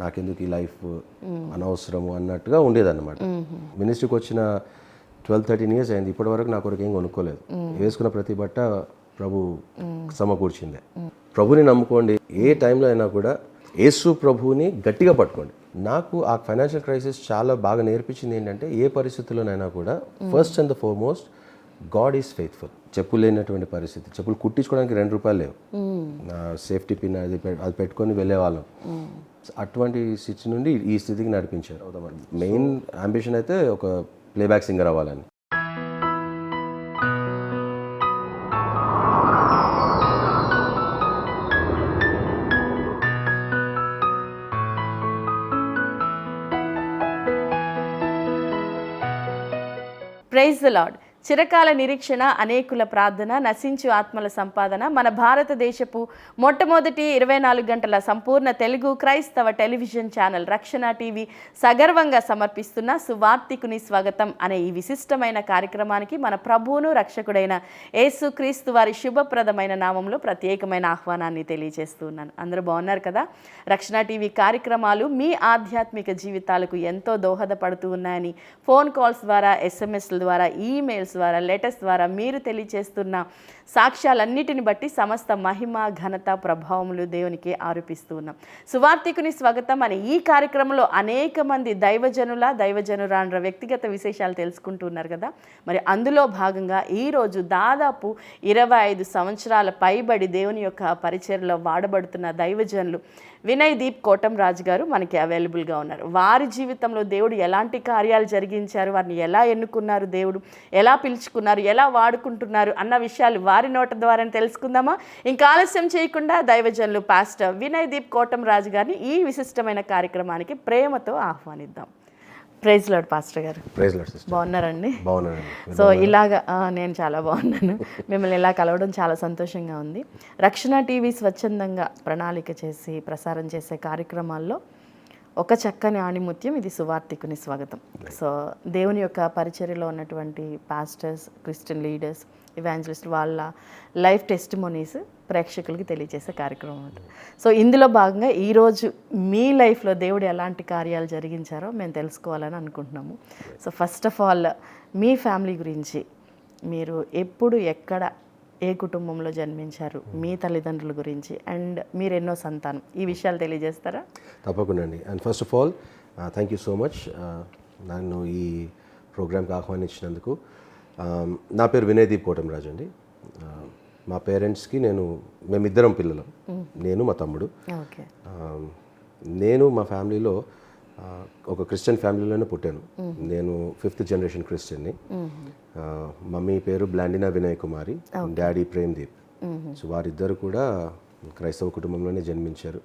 నాకెందుకు ఈ లైఫ్ అనవసరము అన్నట్టుగా ఉండేదన్నమాట. మినిస్ట్రీకి వచ్చిన 12-13 ఇయర్స్ అయింది, ఇప్పటివరకు నా కొరకు ఏం కొనుక్కోలేదు. వేసుకున్న ప్రతి బట్ట ప్రభు సమకూర్చిందే. ప్రభుని నమ్ముకోండి, ఏ టైంలో అయినా కూడా యేసు ప్రభువుని గట్టిగా పట్టుకోండి. నాకు ఆ ఫైనాన్షియల్ క్రైసిస్ చాలా బాగా నేర్పించింది ఏంటంటే, ఏ పరిస్థితుల్లోనైనా కూడా first and the foremost God is faithful. చెప్పులు లేనటువంటి పరిస్థితి, చెప్పులు కుట్టించుకోవడానికి $2 లేవు, నా సేఫ్టీ పిన్ అది పెట్టుకొని వెళ్ళేవాళ్ళం. అటువంటి స్థితి నుండి ఈ స్థితికి నడిపించారు. మెయిన్ అంబిషన్ అయితే ఒక ప్లేబ్యాక్ సింగర్ అవ్వాలని. Praise the lord. చిరకాల నిరీక్షణ, అనేకుల ప్రార్థన, నశించు ఆత్మల సంపాదన, మన భారతదేశపు మొట్టమొదటి 24 గంటల సంపూర్ణ తెలుగు క్రైస్తవ టెలివిజన్ ఛానల్ రక్షణ టీవీ సగర్వంగా సమర్పిస్తున్న సువార్తికుని స్వాగతం అనే ఈ విశిష్టమైన కార్యక్రమానికి మన ప్రభువును రక్షకుడైన యేసుక్రీస్తు వారి శుభప్రదమైన నామంలో ప్రత్యేకమైన ఆహ్వానాన్ని తెలియజేస్తున్నాను. అందరూ బాగున్నారు కదా? రక్షణ టీవీ కార్యక్రమాలు మీ ఆధ్యాత్మిక జీవితాలకు ఎంతో దోహదపడుతూ ఉన్నాయని ఫోన్ కాల్స్ ద్వారా, ఎస్ఎంఎస్ల ద్వారా, ఈమెయిల్స్ ద్వారా, లెటర్స్ ద్వారా మీరు తెలియజేస్తున్న సాక్ష్యాలన్నిటిని బట్టి సమస్త మహిమ, ఘనత, ప్రభావములు దేవునికి ఆరోపిస్తూ ఉన్నాం. సువార్తికుని స్వాగతం అనే ఈ కార్యక్రమంలో అనేక మంది దైవజనురాండ్ర వ్యక్తిగత విశేషాలు తెలుసుకుంటూ ఉన్నారు కదా. మరి అందులో భాగంగా ఈరోజు దాదాపు 25 సంవత్సరాల పైబడి దేవుని యొక్క పరిచర్యలో వాడబడుతున్న దైవజనులు వినయ్ దీప్ కోటంరాజు గారు మనకి అవైలబుల్గా ఉన్నారు. వారి జీవితంలో దేవుడు ఎలాంటి కార్యాలు జరిగించారు, వారిని ఎలా ఎన్నుకున్నారు, దేవుడు ఎలా పిలుచుకున్నారు, ఎలా వాడుకుంటున్నారు అన్న విషయాలు వారి నోట ద్వారా తెలుసుకుందామా? ఇంకా ఆలస్యం చేయకుండా దైవజనులు పాస్టర్ వినయ్ దీప్ కోటంరాజు గారిని ఈ విశిష్టమైన కార్యక్రమానికి ప్రేమతో ఆహ్వానిద్దాం. ప్రైజ్ లార్డ్ పాస్టర్ గారు. Praise lord sister. బాగున్నారండి? బాగున్నానండి. సో ఇలాగా నేను చాలా బాగున్నాను. మిమ్మల్ని ఇలా కలవడం చాలా సంతోషంగా ఉంది. రక్షణ టీవీ స్వచ్ఛందంగా ప్రణాళిక చేసి ప్రసారం చేసే కార్యక్రమాల్లో ఒక చక్కని ఆణిముత్యం ఇది సువార్తికుని స్వాగతం. సో దేవుని యొక్క పరిచర్యలో ఉన్నటువంటి పాస్టర్స్, క్రిస్టియన్ లీడర్స్, ఇవాంజలిస్ట్ వాళ్ళ లైఫ్ టెస్టిమోనీస్ ప్రేక్షకులకి తెలియజేసే కార్యక్రమం అంట. సో ఇందులో భాగంగా ఈరోజు మీ లైఫ్లో దేవుడు ఎలాంటి కార్యాలు జరిగించారో మేము తెలుసుకోవాలని అనుకుంటున్నాము. So first of all me family గురించి, మీరు ఎప్పుడు, ఎక్కడ, ఏ కుటుంబంలో జన్మించారు, మీ తల్లిదండ్రుల గురించి, అండ్ మీరు ఎన్నో సంతానం, ఈ విషయాలు తెలియజేస్తారా? తప్పకుండా అండి. And first of all thank you so much నన్ను ఈ ప్రోగ్రామ్కి ఆహ్వానించినందుకు. నా పేరు వినయ్ దీప్ కోటంరాజు అండి. మా పేరెంట్స్కి మేమిద్దరం పిల్లలు, నేను మా తమ్ముడు. నేను మా ఫ్యామిలీలో ఒక క్రిస్టియన్ ఫ్యామిలీలోనే పుట్టాను. నేను 5th జనరేషన్ క్రిస్టియన్ని. మమ్మీ పేరు బ్లాండినా వినయ్ కుమారి, డాడీ ప్రేమ్ దీప్. సో వారిద్దరు కూడా క్రైస్తవ కుటుంబంలోనే జన్మించారు.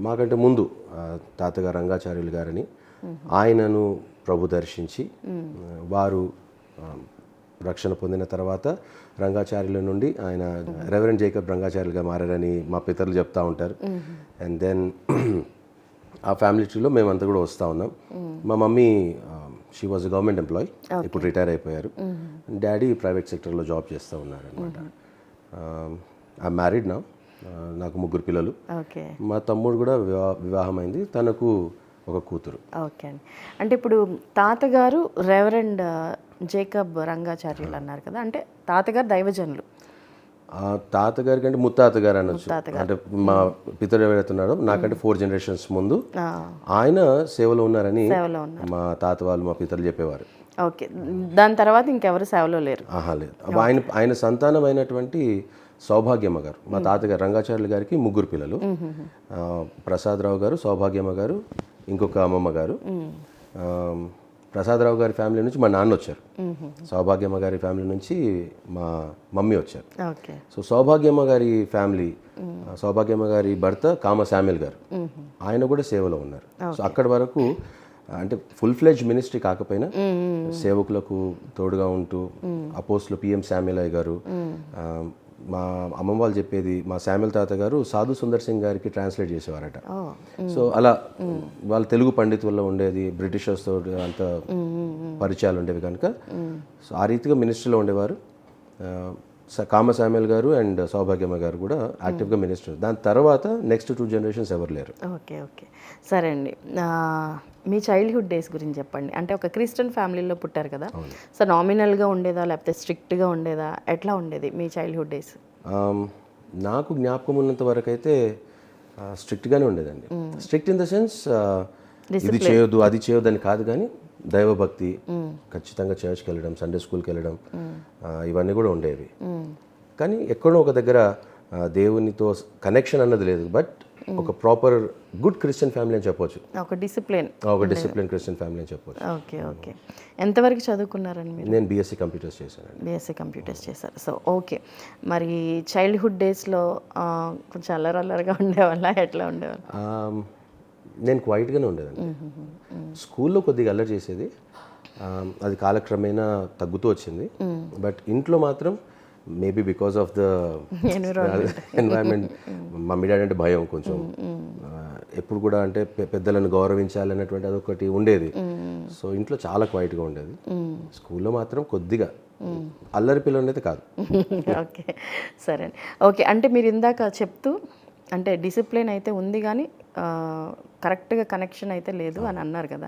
మాకంటే ముందు తాతగారు రంగాచార్యులు గారని, ఆయనను ప్రభు దర్శించి వారు రక్షణ పొందిన తర్వాత రంగాచార్యుల నుండి ఆయన రెవరెండ్ జేకబ్ రంగాచార్యులుగా మారారని మా పితరులు చెప్తా ఉంటారు. అండ్ దెన్ ఆ ఫ్యామిలీ ట్రీలో మేమంతా కూడా వస్తూ ఉన్నాం. మా mummy she was government employee, ఇప్పుడు రిటైర్ అయిపోయారు. డాడీ ప్రైవేట్ సెక్టర్లో జాబ్ చేస్తూ ఉన్నారు అనమాట. ఐ మ్యారీడ్ నా, నాకు 3 పిల్లలు. మా తమ్ముడు కూడా వివాహమైంది, తనకు ఒక కూతురు. ఓకే అండి. అంటే ఇప్పుడు తాతగారు రెవరెండ్ జేకబ్ రంగాచార్యులు అన్నారు కదా, అంటే తాతగారు దైవజనులు. తాతగారి కంటే ముత్తాతగారు అనొచ్చు. అంటే మా పితరుడు ఎవరైతున్నారో నాకంటే 4 generations ముందు ఆయన సేవలో ఉన్నారని మా తాత వాళ్ళు, మా పితరులు చెప్పేవారు. ఓకే, దాని తర్వాత ఇంకెవరు సేవలో లేరు? లేదు. ఆయన సంతానం అయినటువంటి సౌభాగ్యమ్మ గారు, మా తాతగారు రంగాచార్యులు గారికి 3 పిల్లలు. ప్రసాదరావు గారు, సౌభాగ్యమ్మ గారు, ఇంకొక అమ్మమ్మ గారు. ప్రసాదరావు గారి ఫ్యామిలీ నుంచి మా నాన్న వచ్చారు, సౌభాగ్యమ్మ గారి ఫ్యామిలీ నుంచి మా మమ్మీ వచ్చారు. సో సౌభాగ్యమ్మ గారి ఫ్యామిలీ, సౌభాగ్యమ్మ గారి భర్త కామ శామ్యుల్ గారు, ఆయన కూడా సేవలో ఉన్నారు. సో అక్కడి వరకు అంటే ఫుల్ ఫ్లెడ్జ్ మినిస్ట్రీ కాకపోయినా సేవకులకు తోడుగా ఉంటూ అపోస్టులు పిఎం శామ్యుల్ అయ్య గారు, మా అమ్మమ్మ వాళ్ళు చెప్పేది, మా శామ్యుల్ తాత గారు సాధు సుందర్ సింగ్ గారికి ట్రాన్స్లేట్ చేసేవారట. సో అలా వాళ్ళ తెలుగు పండితుల్లో ఉండేది, బ్రిటిషర్స్ తోటి అంత పరిచయాలు ఉండేవి కనుక సో ఆ రీతిగా మినిస్ట్రీలో ఉండేవారు. కామ సామ్యుల్ గారు అండ్ సౌభాగ్యమ్మ గారు కూడా యాక్టివ్గా మినిస్టర్. దాని తర్వాత నెక్స్ట్ 2 జనరేషన్స్ ఎవరు లేరు. ఓకే ఓకే సరే అండి. మీ చైల్డ్హుడ్ డేస్ గురించి చెప్పండి. అంటే ఒక క్రిస్టియన్ ఫ్యామిలీలో పుట్టారు కదా, సో నామినల్గా ఉండేదా లేకపోతే స్ట్రిక్ట్గా ఉండేదా, ఎట్లా ఉండేది మీ చైల్డ్హుడ్ డేస్? నాకు జ్ఞాపకం ఉన్నంత వరకు అయితే స్ట్రిక్ట్గానే ఉండేదండి. స్ట్రిక్ట్ ఇన్ ద సెన్స్ ఇది చేయొద్దు అది చేయొద్దు అని కాదు, కానీ దైవభక్తి, ఖచ్చితంగా చర్చ్కి వెళ్ళడం, సండే స్కూల్కి వెళ్ళడం, ఇవన్నీ కూడా ఉండేవి. కానీ ఎక్కడో ఒక దగ్గర దేవునితో కనెక్షన్ అన్నది లేదు. బట్ ఒక ప్రాపర్ గుడ్ క్రిస్టియన్ ఫ్యామిలీ అని చెప్పొచ్చు. ఒక డిసిప్లిన్ క్రిస్టియన్ ఫ్యామిలీ అని చెప్పొచ్చు. Okay okay. ఎంతవరకు చదువుకున్నారండి మీరు? నేను బీఎస్సీ కంప్యూటర్స్ చేశానండి. బీఎస్సీ కంప్యూటర్స్ చేశారు. సో ఓకే, మరి చైల్డ్హుడ్ డేస్లో కొంచెం అల్లరల్లరిగా ఉండేవాళ్ళ, ఎట్లా ఉండేవాళ్ళు? నేను క్వైట్గానే ఉండేదండి. స్కూల్లో కొద్దిగా అల్లరి చేసేది, అది కాలక్రమేణా తగ్గుతూ వచ్చింది. బట్ ఇంట్లో మాత్రం maybe because of the environment, mummy daddy అంటే భయం కొంచెం, ఎప్పుడు కూడా అంటే పెద్దలను గౌరవించాలనేటువంటి అదొకటి ఉండేది. సో ఇంట్లో చాలా క్వైట్గా ఉండేది. స్కూల్లో మాత్రం కొద్దిగా అల్లరి పిల్లలు అయితే కాదు. ఓకే సరే అండి. ఓకే, అంటే మీరు ఇందాక చెప్తూ అంటే డిసిప్లిన్ అయితే ఉంది కానీ కరెక్ట్గా కనెక్షన్ అయితే లేదు అని అన్నారు కదా.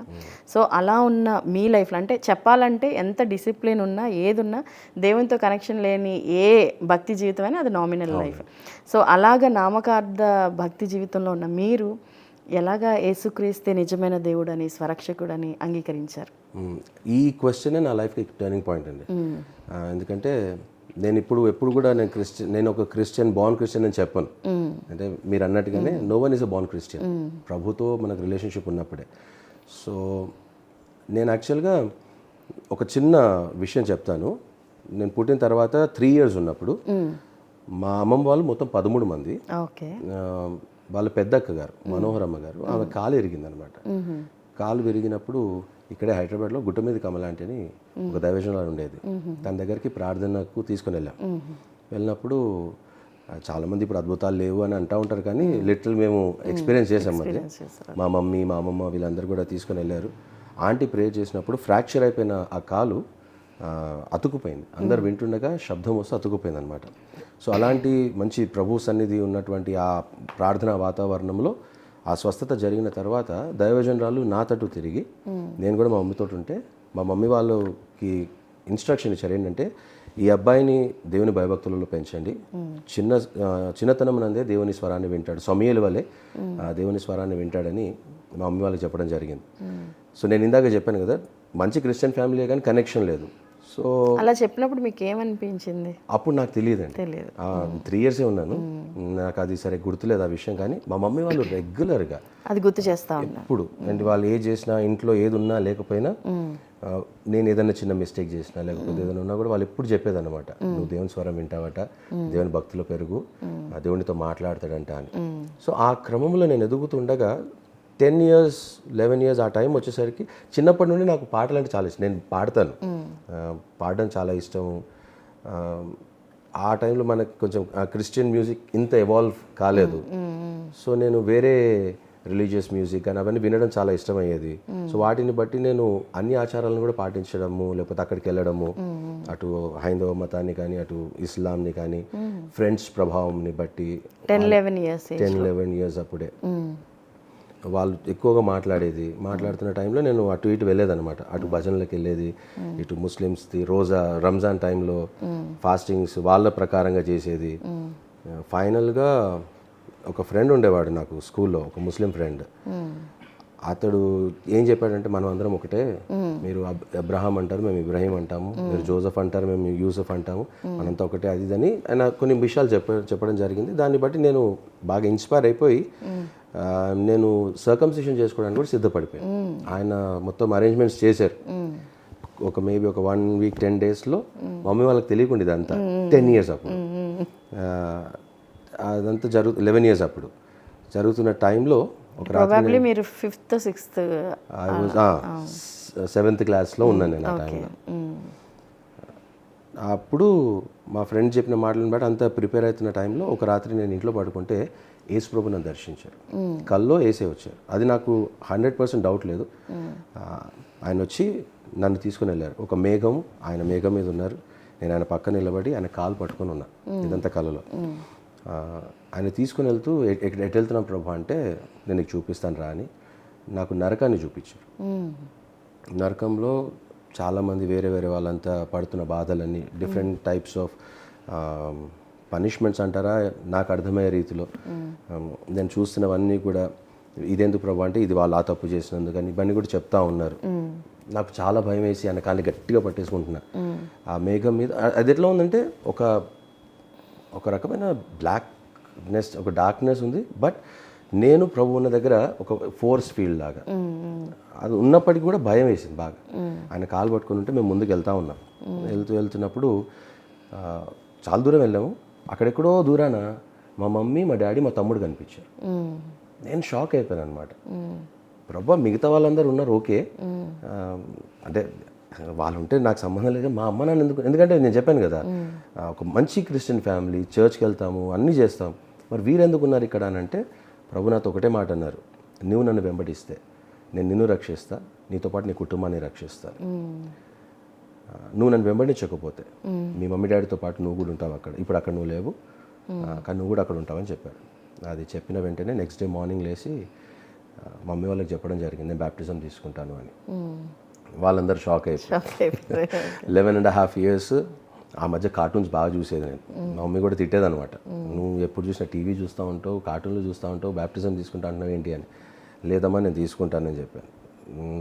సో అలా ఉన్న మీ లైఫ్లో అంటే చెప్పాలంటే ఎంత డిసిప్లిన్ ఉన్నా ఏదున్నా దేవునితో కనెక్షన్ లేని ఏ భక్తి జీవితం అయినా అది నామినల్ లైఫ్. సో అలాగ నామకార్థ భక్తి జీవితంలో ఉన్న మీరు ఎలాగా యేసుక్రీస్తే నిజమైన దేవుడని, స్వరక్షకుడని అంగీకరించారు? ఈ క్వశ్చనే నా లైఫ్కి టర్నింగ్ పాయింట్ అండి. ఎందుకంటే నేను ఎప్పుడు కూడా నేను ఒక క్రిస్టియన్, బార్న్ క్రిస్టియన్ అని చెప్పను. అంటే మీరు అన్నట్టుగానే no one is a born Christian. ప్రభుతో మనకు రిలేషన్షిప్ ఉన్నప్పుడే. సో నేను యాక్చువల్గా ఒక చిన్న విషయం చెప్తాను. నేను పుట్టిన తర్వాత 3 years ఉన్నప్పుడు మా అమ్మమ్మ వాళ్ళు మొత్తం 13 మంది. ఓకే. వాళ్ళ పెద్దక్క గారు మనోహరమ్మ గారు, ఆమె కాలు విరిగిందనమాట. కాలు విరిగినప్పుడు ఇక్కడే హైదరాబాద్లో గుట్ట మీద కమలాంటి అని ఒక దైవజనులు ఉండేది. తన దగ్గరికి ప్రార్థనకు తీసుకుని వెళ్ళినప్పుడు చాలామంది ఇప్పుడు అద్భుతాలు లేవు అని అంటూ ఉంటారు, కానీ లిటరల్ మేము ఎక్స్పీరియన్స్ చేసాం. అది మా మమ్మీ, మా అమ్మమ్మ వీళ్ళందరూ కూడా తీసుకొని వెళ్ళారు. ఆంటీ ప్రేయర్ చేసినప్పుడు ఫ్రాక్చర్ అయిపోయిన ఆ కాలు అతుకుపోయింది. అందరు వింటుండగా శబ్దం వస్తే అతుకుపోయింది అనమాట. సో అలాంటి మంచి ప్రభు సన్నిధి ఉన్నటువంటి ఆ ప్రార్థనా వాతావరణంలో ఆ స్వస్థత జరిగిన తర్వాత దైవజనరాలు నా తట్టు తిరిగి, నేను కూడా మా మమ్మీతో ఉంటే మా మమ్మీ వాళ్ళకి ఇన్స్ట్రక్షన్ ఇచ్చారు ఏంటంటే, ఈ అబ్బాయిని దేవుని భయభక్తులలో పెంచండి, చిన్నతనం నందే దేవుని స్వరాన్ని వింటాడు, సమయలు వలె దేవుని స్వరాన్ని వింటాడని మా మమ్మీ వాళ్ళకి చెప్పడం జరిగింది. సో నేను ఇందాక చెప్పాను కదా, మంచి క్రిస్టియన్ ఫ్యామిలీ కానీ కనెక్షన్ లేదు. సో అలా చెప్పినప్పుడు మీకు ఏమనిపించింది? అప్పుడు నాకు తెలియదండి. 3 years ఉన్నాను, నాకు అది సరే గుర్తులేదు ఆ విషయం. కానీ మా మమ్మీ వాళ్ళు రెగ్యులర్గా అది గుర్తు చేస్తా ఉన్నారు. ఇప్పుడు అంటే వాళ్ళు ఏది చేసినా, ఇంట్లో ఏది ఉన్నా లేకపోయినా, నేను ఏదైనా చిన్న మిస్టేక్ చేసినా లేకపోతే ఏదైనా ఉన్నా కూడా వాళ్ళు ఎప్పుడు చెప్పేదన్నమాట, నువ్వు దేవుని స్వరం వింటావట, దేవుని భక్తిలో పెరుగు, దేవునితో మాట్లాడతాడంట అని. సో ఆ క్రమంలో నేను ఎదుగుతుండగా 10 years 11 years ఆ టైం వచ్చేసరికి చిన్నప్పటి నుండి నాకు పాటలు అంటే చాలా ఇష్టం. నేను పాడతాను, పాడడం చాలా ఇష్టం. ఆ టైంలో మనకు కొంచెం క్రిస్టియన్ మ్యూజిక్ ఇంత ఎవాల్వ్ కాలేదు. సో నేను వేరే రిలీజియస్ మ్యూజిక్ కానీ అవన్నీ వినడం చాలా ఇష్టమయ్యేది. సో వాటిని బట్టి నేను అన్ని ఆచారాలను కూడా పాటించడము, లేకపోతే అక్కడికి వెళ్ళడము, అటు హైందవ మతాన్ని కానీ అటు ఇస్లాంని కానీ, ఫ్రెండ్స్ ప్రభావంని బట్టి 10-11 years అప్పుడే వాళ్ళు ఎక్కువగా మాట్లాడుతున్న టైంలో నేను అటు ఇటు వెళ్ళేదన్నమాట. అటు భజనలకు వెళ్ళేది, ఇటు ముస్లిమ్స్ది రోజా రంజాన్ టైంలో ఫాస్టింగ్స్ వాళ్ళ ప్రకారంగా చేసేది. ఫైనల్గా ఒక ఫ్రెండ్ ఉండేవాడు నాకు స్కూల్లో, ఒక ముస్లిం ఫ్రెండ్. అతడు ఏం చెప్పాడంటే, మనం అందరం ఒకటే, మీరు అబ్రహాం అంటారు, మేము ఇబ్రాహీం అంటాము, మీరు జోసెఫ్ అంటారు, మేము యూసఫ్ అంటాము, మనంతా ఒకటే, అది అని ఆయన కొన్ని విషయాలు చెప్పడం జరిగింది. దాన్ని బట్టి నేను బాగా ఇన్స్పైర్ అయిపోయి నేను సర్కంసిషన్ చేసుకోవడానికి కూడా సిద్ధపడిపోయాను. ఆయన మొత్తం అరేంజ్మెంట్స్ చేశారు. ఒక మేబీ ఒక 1 week 10 daysలో మమ్మీ వాళ్ళకి తెలియకుండా ఇదంతా 10 years అప్పుడు అదంతా 11 years అప్పుడు జరుగుతున్న టైంలో ఒక రాత్రి మీరు 5th 6th 7th క్లాస్లో ఉన్నాను నేను ఆ టైంలో. అప్పుడు మా ఫ్రెండ్ చెప్పిన మాటలను బట్టి అంతా ప్రిపేర్ అవుతున్న టైంలో ఒక రాత్రి నేను ఇంట్లో పడుకుంటే యేసు ప్రభు నన్ను దర్శించారు. కల్లో యేసే వచ్చారు. అది నాకు 100% డౌట్ లేదు. ఆయన వచ్చి నన్ను తీసుకుని వెళ్ళారు. ఒక మేఘం, ఆయన మేఘం మీద ఉన్నారు. నేను ఆయన పక్కన నిలబడి ఆయన కాలు పట్టుకొని ఉన్నా, ఇదంతా కళలో. ఆయన తీసుకుని వెళ్తూ ఎటు వెళ్తున్నాం ప్రభు అంటే, నేను నీకు చూపిస్తాను రా అని నాకు నరకాన్ని చూపించారు. నరకంలో చాలామంది వేరే వేరే వాళ్ళంతా పడుతున్న బాధలన్నీ, డిఫరెంట్ టైప్స్ ఆఫ్ పనిష్మెంట్స్ అంటారా, నాకు అర్థమయ్యే రీతిలో నేను చూస్తున్నవన్నీ కూడా, ఇదెందుకు ప్రభు అంటే ఇది వాళ్ళు ఆ తప్పు చేసినందుకు అని ఇవన్నీ కూడా చెప్తా ఉన్నారు. నాకు చాలా భయం వేసి ఆయన కాళ్ళని గట్టిగా పట్టేసుకుంటున్నా. ఆ మేఘం మీద అది ఎట్లా ఉందంటే ఒక రకమైన బ్లాక్నెస్, ఒక డార్క్నెస్ ఉంది. బట్ నేను ప్రభు ఉన్న దగ్గర ఒక ఫోర్స్ ఫీల్డ్ లాగా అది ఉన్నప్పటికీ కూడా భయం వేసింది బాగా. ఆయన కాలు పట్టుకుని ఉంటే మేము ముందుకు వెళ్తూ వెళ్తున్నప్పుడు చాలా దూరం వెళ్ళాము. అక్కడెక్కడో దూరాన మా మమ్మీ, మా డాడీ, మా తమ్ముడు కనిపించారు. నేను షాక్ అయిపోయాను అనమాట. ప్రభు మిగతా వాళ్ళందరూ ఉన్నారు ఓకే, అంటే వాళ్ళు ఉంటే నాకు సంబంధం లేదు, మా అమ్మ నాన్న ఎందుకంటే నేను చెప్పాను కదా, ఒక మంచి క్రిస్టియన్ ఫ్యామిలీ, చర్చ్కి వెళ్తాము, అన్నీ చేస్తాం, మరి వీరెందుకు ఉన్నారు ఇక్కడ అని అంటే, ప్రభు నాతో ఒకటే మాట అన్నారు, నువ్వు నన్ను వెంబడిస్తే నేను నిన్ను రక్షిస్తా, నీతో పాటు నీ కుటుంబాన్ని రక్షిస్తాను. నువ్వు నన్ను వెంబడించకపోతే మీ మమ్మీ డాడీతో పాటు నువ్వు కూడా ఉంటావు అక్కడ, ఇప్పుడు అక్కడ నువ్వు లేవు కానీ నువ్వు కూడా అక్కడ ఉంటావని చెప్పారు. అది చెప్పిన వెంటనే నెక్స్ట్ డే మార్నింగ్ లేచి మమ్మీ వాళ్ళకి చెప్పడం జరిగింది, నేను బ్యాప్టిజం తీసుకుంటాను అని. వాళ్ళందరూ షాక్ అయిపోయారు. 11.5 years ఆ మధ్య కార్టూన్స్ బాగా చూసేది నేను. మా మమ్మీ కూడా తిట్టేది అనమాట, నువ్వు ఎప్పుడు చూసినా టీవీ చూస్తూ ఉంటావు, కార్టూన్లు చూస్తూ ఉంటావు, బ్యాప్టిజం తీసుకుంటా అంటున్నావు ఏంటి అని. లేదమ్మా నేను తీసుకుంటానని చెప్పాను.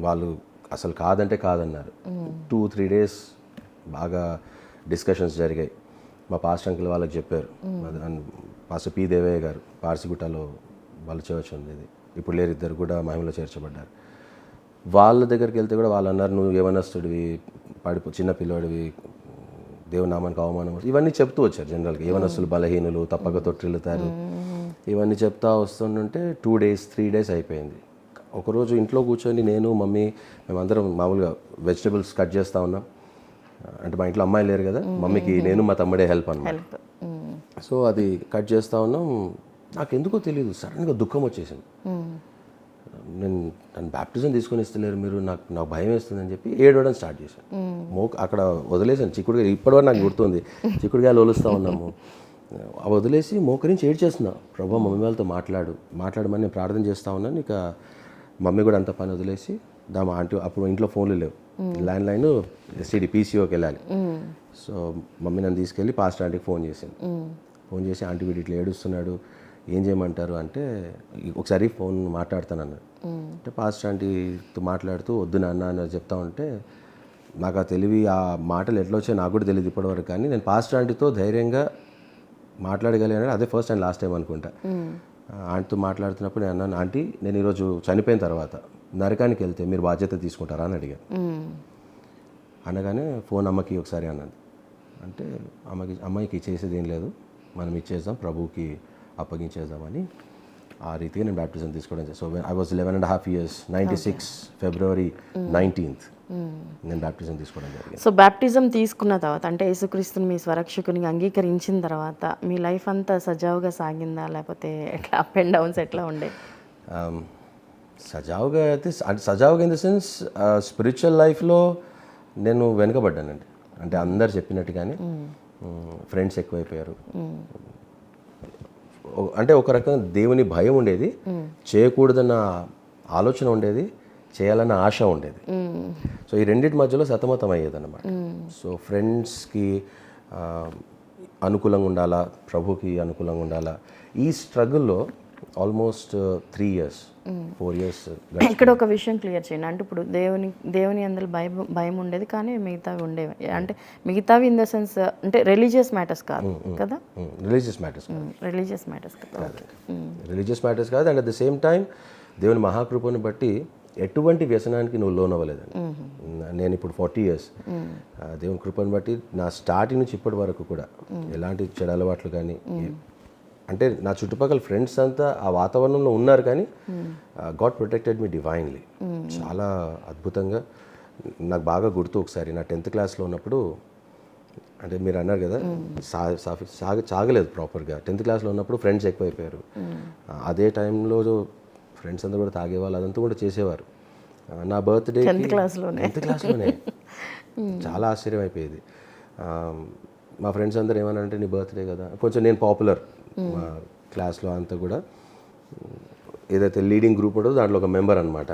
వాళ్ళు అసలు కాదంటే కాదన్నారు. 2-3 days బాగా డిస్కషన్స్ జరిగాయి. మా పాస్టర్ అంకుల్ వాళ్ళకి చెప్పారు, పాస్టర్ పి దేవయ్య గారు, పార్సిగుట్టలో వాళ్ళ చర్చ్ ఉంది, ఇది ఇప్పుడు లేరు, ఇద్దరు కూడా మహిమలో చేర్చబడ్డారు. వాళ్ళ దగ్గరికి వెళ్తే కూడా వాళ్ళు అన్నారు, నువ్వు యవనస్తుడివి, చిన్న పిల్లవాడివి, దేవునామానికి అవమానం, ఇవన్నీ చెప్తూ వచ్చారు. జనరల్గా యవనస్తులు బలహీనులు, తప్పక తొట్టిల్లుతారు, ఇవన్నీ చెప్తా వస్తుంటే 2 days 3 days అయిపోయింది. ఒకరోజు ఇంట్లో కూర్చొని నేను మమ్మీ మేమందరం మామూలుగా వెజిటబుల్స్ కట్ చేస్తూ ఉన్నాం. అంటే మా ఇంట్లో అమ్మాయి లేరు కదా, మమ్మీకి నేను మా తమ్ముడే హెల్ప్ అన్నమాట. సో అది కట్ చేస్తూ ఉన్నాం. నాకు ఎందుకో తెలియదు, సడన్గా దుఃఖం వచ్చేసింది. నన్ను బ్యాప్టిజం తీసుకొని ఇస్తలేరు మీరు, నాకు భయం వేస్తుందని చెప్పి ఏడవడం స్టార్ట్ చేశాను. అక్కడ వదిలేసాను చిక్కుడుగా, ఇప్పటివరకు నాకు గుర్తుంది, చిక్కుడుగాయలు ఒలుస్తూ ఉన్నాము, వదిలేసి మోకరించి ఏడ్చేస్తున్నా, ప్రభా మమ్మీ వాళ్ళతో మాట్లాడమని నేను ప్రార్థన చేస్తూ ఉన్నాను. ఇక మమ్మీ కూడా అంత పని వదిలేసి మా ఆంటీ, అప్పుడు ఇంట్లో ఫోన్లు లేవు, ల్యాండ్ లైన్ ఎస్టీడీ పీసీఓకి వెళ్ళాలి. సో మమ్మీ నన్ను తీసుకెళ్ళి పాస్టర్ ఆంటీకి ఫోన్ చేసి ఆంటీ వీడు ఇట్లా ఏడుస్తున్నాడు, ఏం చేయమంటారు అంటే, ఒకసారి ఫోన్ మాట్లాడతానన్నాడు. అంటే పాస్టర్ ఆంటీతో మాట్లాడుతూ వద్దు నాన్న అని చెప్తా ఉంటే, నాకు ఆ తెలివి, ఆ మాటలు ఎట్లా వచ్చాయో నాకు కూడా తెలియదు ఇప్పటివరకు. కానీ నేను పాస్టర్ ఆంటీతో ధైర్యంగా మాట్లాడగలిగాను. అదే ఫస్ట్ అండ్ లాస్ట్ టైం అనుకుంటా. ఆంటీతో మాట్లాడుతున్నప్పుడు నేను అన్నాను, ఆంటీ నేను ఈరోజు చనిపోయిన తర్వాత నరకానికి వెళ్తే మీరు బాధ్యత తీసుకుంటారా అని అడిగాను. అనగానే ఫోన్ అమ్మకి ఒకసారి అన్నది. అంటే అమ్మాయికి చేసేది ఏం లేదు, మనం ఇచ్చేద్దాం, ప్రభువుకి అప్పగించేద్దామని ఆ రీతిగా నేను బ్యాప్టిజం తీసుకోవడం. So I was 11.5 years, 96 February 19th నేను బ్యాప్టిజం తీసుకోవడం జరిగింది. సో బ్యాప్టిజం తీసుకున్న తర్వాత, అంటే యేసుక్రీస్తుని మీ స్వరక్షకునిగా అంగీకరించిన తర్వాత మీ లైఫ్ అంతా సజావుగా సాగిందా, లేకపోతే ఎట్లా అప్ అండ్ డౌన్స్ ఎట్లా ఉండే? సజావుగా అయితే, సజావుగా ఇన్ ద సెన్స్ స్పిరిచువల్ లైఫ్లో నేను వెనుకబడ్డానండి. అంటే అందరు చెప్పినట్టుగానే ఫ్రెండ్స్ ఎక్కువైపోయారు. అంటే ఒక రకంగా దేవుని భయం ఉండేది, చేయకూడదన్న ఆలోచన ఉండేది, చేయాలన్న ఆశ ఉండేది. సో ఈ రెండింటి మధ్యలో సతమతం అయ్యేది అన్నమాట. సో ఫ్రెండ్స్కి అనుకూలంగా ఉండాలా, ప్రభుకి అనుకూలంగా ఉండాలా, ఈ స్ట్రగుల్లో ఆల్మోస్ట్ 3 years 4 years. ఇక్కడ ఒక విషయం క్లియర్ చేయండి. అంటే ఇప్పుడు దేవుని అందరూ భయం ఉండేది, కానీ మిగతావి ఉండేవి. అంటే మిగతావి ఇన్ ద సెన్స్ అంటే రిలీజియస్ మ్యాటర్స్ కాదు కదా? రిలీజియస్ మ్యాటర్స్ కాదు. And at the same time దేవుని మహాకృపను బట్టి ఎటువంటి వ్యసనానికి నువ్వు లోన్ అవ్వలేదండి. నేను ఇప్పుడు 40 years, దేవుని కృపను బట్టి నా స్టార్టింగ్ నుంచి ఇప్పటి వరకు కూడా ఎలాంటి చెడు అలవాట్లు కానీ, అంటే నా చుట్టుపక్కల ఫ్రెండ్స్ అంతా ఆ వాతావరణంలో ఉన్నారు, కానీ గాడ్ ప్రొటెక్టెడ్ మీ డివైన్లీ. చాలా అద్భుతంగా. నాకు బాగా గుర్తు, ఒకసారి నా 10th classలో ఉన్నప్పుడు, అంటే మీరు అన్నారు కదా సాగలేదు ప్రాపర్గా, 10th classలో ఉన్నప్పుడు ఫ్రెండ్స్ ఎక్కువైపోయారు. అదే టైంలో ఫ్రెండ్స్ అంతా కూడా తాగేవాళ్ళు, అదంతా కూడా చేసేవారు. నా బర్త్డే 10th classలోనే చాలా ఆశ్చర్యం అయిపోయేది. మా ఫ్రెండ్స్ అందరూ ఏమన్నారంటే నీ బర్త్డే కదా, కొంచెం నేను పాపులర్ మా క్లాస్లో అంతా కూడా, ఏదైతే లీడింగ్ గ్రూప్ ఉంటుందో దాంట్లో ఒక మెంబర్ అనమాట.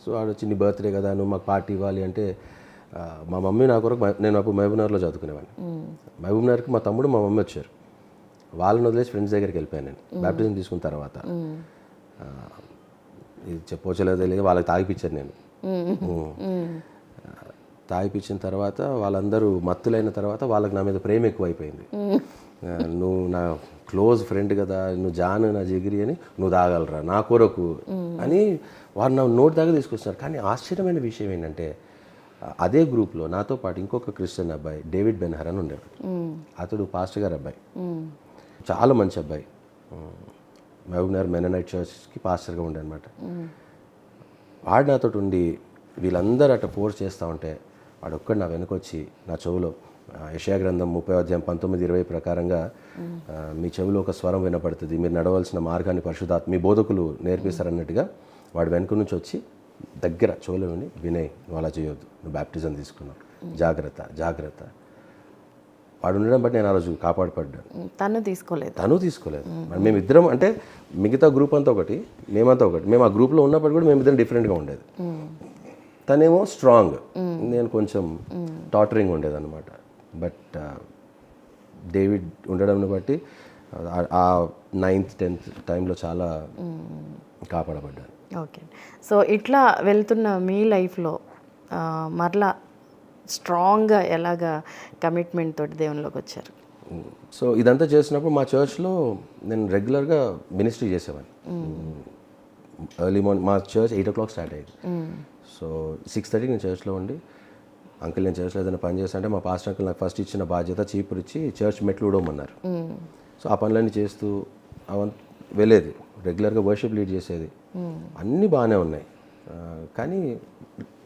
సో ఆడ వచ్చి నీ బర్త్డే కదా నువ్వు మాకు పార్టీ ఇవ్వాలి అంటే, మా మమ్మీ నా కొరకు, నేను అప్పుడు మహబూబ్నగర్లో చదువుకునేవాడిని, మహబూబ్నగర్కి మా తమ్ముడు మా మమ్మీ వచ్చారు, వాళ్ళని వదిలేసి ఫ్రెండ్స్ దగ్గరికి వెళ్ళిపోయాను నేను బ్యాప్టిజం తీసుకున్న తర్వాత. ఇది చెప్పవచ్చలేదు తెలియదు, వాళ్ళకి తాగిపించాను నేను. తాగిపించిన తర్వాత వాళ్ళందరూ మత్తులైన తర్వాత వాళ్ళకి నా మీద ప్రేమ ఎక్కువ అయిపోయింది. నువ్వు నా క్లోజ్ ఫ్రెండ్ కదా, నువ్వు జాను నా జిగిరి అని, నువ్వు తాగలరా నా కొరకు అని వారు నా నోటి దాకా తీసుకొస్తున్నారు. కానీ ఆశ్చర్యమైన విషయం ఏంటంటే అదే గ్రూప్లో నాతో పాటు ఇంకొక క్రిస్టియన్ అబ్బాయి డేవిడ్ బెన్హర్ అని ఉండేవాడు. అతడు పాస్టర్ గారు అబ్బాయి, చాలా మంచి అబ్బాయి, మహబూబ్నగర్ మెననైట్ చర్చ్కి పాస్టర్గా ఉండే అనమాట. వాడు నాతో ఉండి వీళ్ళందరూ అట్లా ఫోర్స్ చేస్తూ ఉంటే వాడు ఒక్కడు నా వెనకొచ్చి నా చెవులో యెషయా గ్రంథం 30:19-20 ప్రకారంగా మీ చెవిలో ఒక స్వరం వినపడుతుంది, మీరు నడవలసిన మార్గాన్ని పరిశుద్ధాత్మ మీ బోధకులు నేర్పిస్తారన్నట్టుగా వాడు వెనుక నుంచి వచ్చి దగ్గర చెవులో నుండి, వినయ్ నువ్వు అలా చేయొద్దు, నువ్వు బ్యాప్టిజం తీసుకున్నావు, జాగ్రత్త జాగ్రత్త. వాడు ఉండడం బట్టి నేను ఆ రోజు కాపాడపడ్డాను. తను తీసుకోలేదు. మరి మేమిద్దరం అంటే మిగతా గ్రూప్ అంతా ఒకటి, మేమంతా ఒకటి. మేము ఆ గ్రూప్లో ఉన్నప్పుడు కూడా మేమిద్దరం డిఫరెంట్గా ఉండేది. తనేమో స్ట్రాంగ్, నేను కొంచెం టాటరింగ్ ఉండేది అనమాట. బట్ డేవిడ్ ఉండడం బట్టి ఆ 9th 10th టైంలో చాలా కాపాడబడ్డాను. ఓకే. సో ఇట్లా వెళ్తున్న మీ లైఫ్లో మరలా స్ట్రాంగ్గా ఎలాగా కమిట్మెంట్ తోటి దేవునిలోకి వచ్చారు? సో ఇదంతా చేసినప్పుడు మా చర్చ్లో నేను రెగ్యులర్గా మినిస్ట్రీ చేసేవాడిని. ఎర్లీ మార్నింగ్ మా చర్చ్ 8 o'clock స్టార్ట్ అయ్యేది. సో 6:30 నేను చర్చ్లో ఉండి, అంకుల్ నేను చర్చ్లో ఏదైనా పని చేస్తా అంటే మా పాస్టర్ అంకుల్ నాకు ఫస్ట్ ఇచ్చిన బాధ్యత చీపురు ఇచ్చి చర్చ్ మెట్లు ఊడమన్నారు. సో ఆ పనులన్నీ చేస్తూ వెళ్ళేది, రెగ్యులర్గా వర్షిప్ లీడ్ చేసేది, అన్నీ బాగానే ఉన్నాయి. కానీ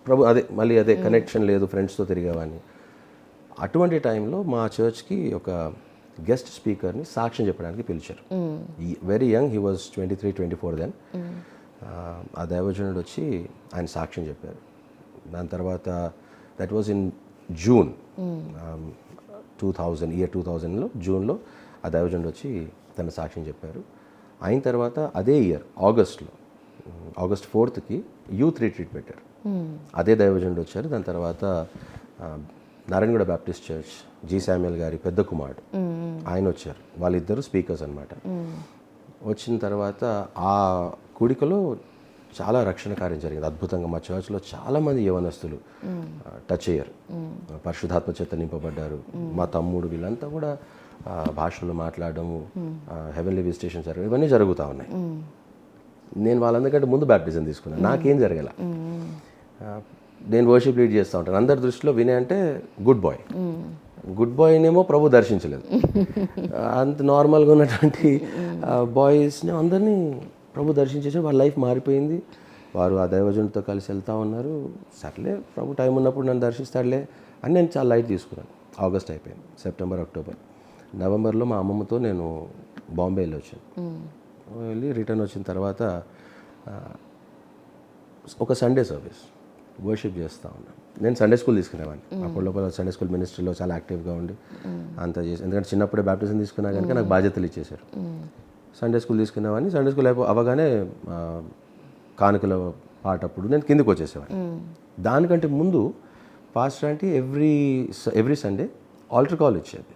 ప్రభు మళ్ళీ అదే కనెక్షన్ లేదు, ఫ్రెండ్స్తో తిరిగేవాడిని. అటువంటి టైంలో మా చర్చ్కి ఒక గెస్ట్ స్పీకర్ని సాక్ష్యం చెప్పడానికి పిలిచారు. Very young, he was 23-24 then. ఆ దైవజనుడు వచ్చి ఆయన సాక్ష్యం చెప్పారు. దాని తర్వాత దట్ వాజ్ ఇన్ జూన్ 2000లో జూన్లో ఆ దైవజనుడు వచ్చి తన సాక్ష్యం చెప్పారు. అయిన తర్వాత అదే year August 4th youth retreat పెట్టారు. అదే దైవజనుడు వచ్చారు. దాని తర్వాత Narayanguda Baptist Church G Samuel గారి పెద్ద కుమారుడు ఆయన వచ్చారు. వాళ్ళిద్దరు స్పీకర్స్ అనమాట. వచ్చిన తర్వాత ఆ కూడికలో చాలా రక్షణ కార్యం జరిగింది అద్భుతంగా. మా చర్చ్లో చాలామంది యవనస్తులు టచ్ అయ్యారు, పరిశుద్ధాత్మ చేత నింపబడ్డారు. మా తమ్ముడు వీళ్ళంతా కూడా భాషలో మాట్లాడడము, హెవెన్లీ విజిటేషన్ జరగడం, ఇవన్నీ జరుగుతూ ఉన్నాయి. నేను వాళ్ళందరికంటే ముందు బ్యాప్టిజం తీసుకున్నాను. నాకేం జరగల. నేను వర్షిప్ లీడ్ చేస్తూ ఉంటాను. అందరి దృష్టిలో వినయ్ అంటే గుడ్ బాయ్నేమో ప్రభు దర్శించలేదు. అంత నార్మల్గా ఉన్నటువంటి బాయ్స్ని అందరినీ ప్రభు దర్శించేసి వాళ్ళ లైఫ్ మారిపోయింది. వారు ఆ దైవజనుడితో కలిసి వెళ్తూ ఉన్నారు. సర్లే ప్రభు టైం ఉన్నప్పుడు నన్ను దర్శిస్తాడులే అని నేను చాలా లైట్ తీసుకున్నాను. ఆగస్ట్ అయిపోయింది, సెప్టెంబర్, అక్టోబర్, నవంబర్లో మా అమ్మమ్మతో నేను బాంబే వెళ్ళి వచ్చాను. వెళ్ళి రిటర్న్ వచ్చిన తర్వాత ఒక సండే సర్వీస్ వర్షిప్ చేస్తూ ఉన్నాను. నేను సండే స్కూల్ తీసుకునేవాడిని. అప్పుడు లోపల సండే స్కూల్ మినిస్ట్రీలో చాలా యాక్టివ్గా ఉండి అంతా చేసి, ఎందుకంటే చిన్నప్పుడే బ్యాప్టిజం తీసుకున్నా కనుక నాకు బాధ్యతలు ఇచ్చేశారు. సండే స్కూల్ తీసుకునేవాడిని. సండే స్కూల్ అవగానే కానుకల పాటప్పుడు నేను కిందికి వచ్చేసేవాడిని. దానికంటే ముందు పాస్టర్ అంటే ఎవ్రీ సండే ఆల్టర్ కాల్ ఇచ్చేది.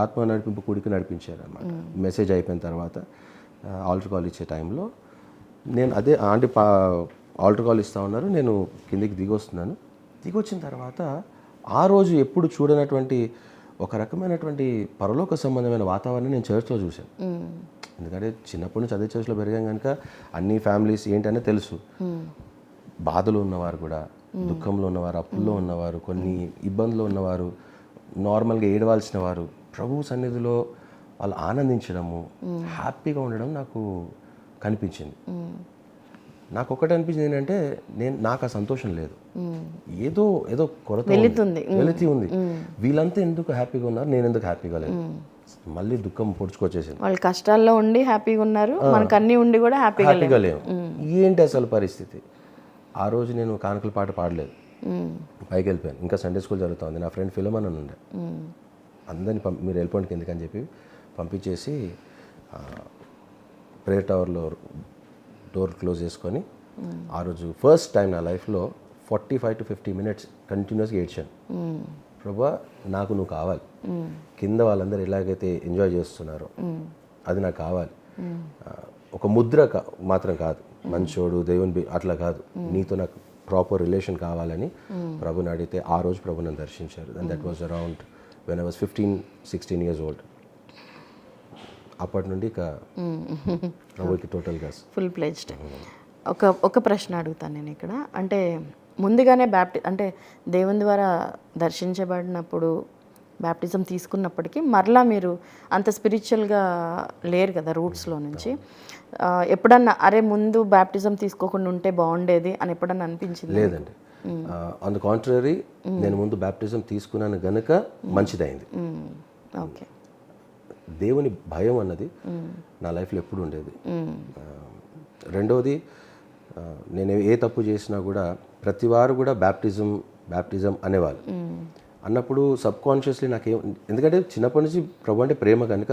ఆత్మ నడిపింపు కూడికి నడిపించారు అన్నమాట. మెసేజ్ అయిపోయిన తర్వాత ఆల్టర్ కాల్ ఇచ్చే టైంలో నేను అదే ఆంటీ ఆల్టర్ కాల్ ఇస్తూ ఉన్నారు. నేను కిందికి దిగొస్తున్నాను. దిగొచ్చిన తర్వాత ఆ రోజు ఎప్పుడు చూడనటువంటి ఒక రకమైనటువంటి పరలోక సంబంధమైన వాతావరణం నేను చర్చ్లో చూశాను. ఎందుకంటే చిన్నప్పటి నుంచి అదే చర్చ్లో పెరిగాం కనుక అన్ని ఫ్యామిలీస్ ఏంటనే తెలుసు. బాధలు ఉన్నవారు కూడా, దుఃఖంలో ఉన్నవారు, అప్పుల్లో ఉన్నవారు, కొన్ని ఇబ్బందులు ఉన్నవారు, నార్మల్గా ఏడవాల్సిన వారు ప్రభు సన్నిధిలో వాళ్ళు ఆనందించడము, హ్యాపీగా ఉండడం నాకు కనిపించింది. నాకు ఒకటి అనిపించింది ఏంటంటే నాకు ఆ సంతోషం లేదు, ఏదో కొరత వెలితి ఉంది. వీళ్ళంతా ఎందుకు హ్యాపీగా ఉన్నారు, నేను ఎందుకు హ్యాపీగా లేదు. మళ్ళీ దుఃఖం పొడుచుకొచ్చేసింది. వాళ్ళు కష్టాల్లో ఉండి హ్యాపీగా ఉన్నారు, మనకు అన్నీ ఉండి కూడా హ్యాపీగా లేవు. ఏంటి అసలు పరిస్థితి? ఆ రోజు నేను కానుకల పాట పాడలేదు. పైకి వెళ్ళిపోయాను. ఇంకా సండే స్కూల్ జరుగుతుంది. నా ఫ్రెండ్ ఫిలోమన్ అని ఉండే, అందరిని మీరు వెళ్ళిపోండి కిందకి అని చెప్పి పంపించేసి ప్రేయర్ టవర్లో డోర్ క్లోజ్ చేసుకొని ఆ రోజు ఫస్ట్ టైం నా లైఫ్లో 45 to 50 minutes కంటిన్యూస్గా ఏడ్చాను. ప్రభా నాకు నువ్వు కావాలి, కింద వాళ్ళందరూ ఎలాగైతే ఎంజాయ్ చేస్తున్నారో అది నాకు కావాలి. ఒక ముద్ర మాత్రం కాదు, మంచోడు దేవుని అట్లా కాదు, నీతో నాకు ప్రాపర్ రిలేషన్ కావాలని ప్రభుని అడిగితే ఆ రోజు ప్రభు నన్ను దర్శించారు. And that was around when I was 15-16 years old. అప్పటి నుండి ఇక ప్రభుకి టోటల్గా ఫుల్ ప్లేజ్డ్. ఒక ప్రశ్న అడుగుతాను నేను ఇక్కడ. అంటే ముందుగానే అంటే దేవుని ద్వారా దర్శించబడినప్పుడు బ్యాప్టిజం తీసుకున్నప్పటికీ మరలా మీరు అంత స్పిరిచువల్గా లేరు కదా రూట్స్లో నుంచి. ఎప్పుడన్నా అరే ముందు బ్యాప్టిజం తీసుకోకుండా ఉంటే బాగుండేది అని ఎప్పుడన్నా అనిపించింది? లేదండి. ఆన్ ద కాంట్రరీ, నేను ముందు బ్యాప్టిజం తీసుకున్నాను గనుక మంచిదైంది. ఓకే. దేవుని భయం అన్నది నా లైఫ్లో ఎప్పుడు ఉండేది. రెండవది, నేను ఏ తప్పు చేసినా కూడా ప్రతి వారు కూడా బ్యాప్టిజం అనేవాళ్ళు. అన్నప్పుడు సబ్ కాన్షియస్లీ నాకేం, ఎందుకంటే చిన్నప్పటి నుంచి ప్రభు అంటే ప్రేమ కనుక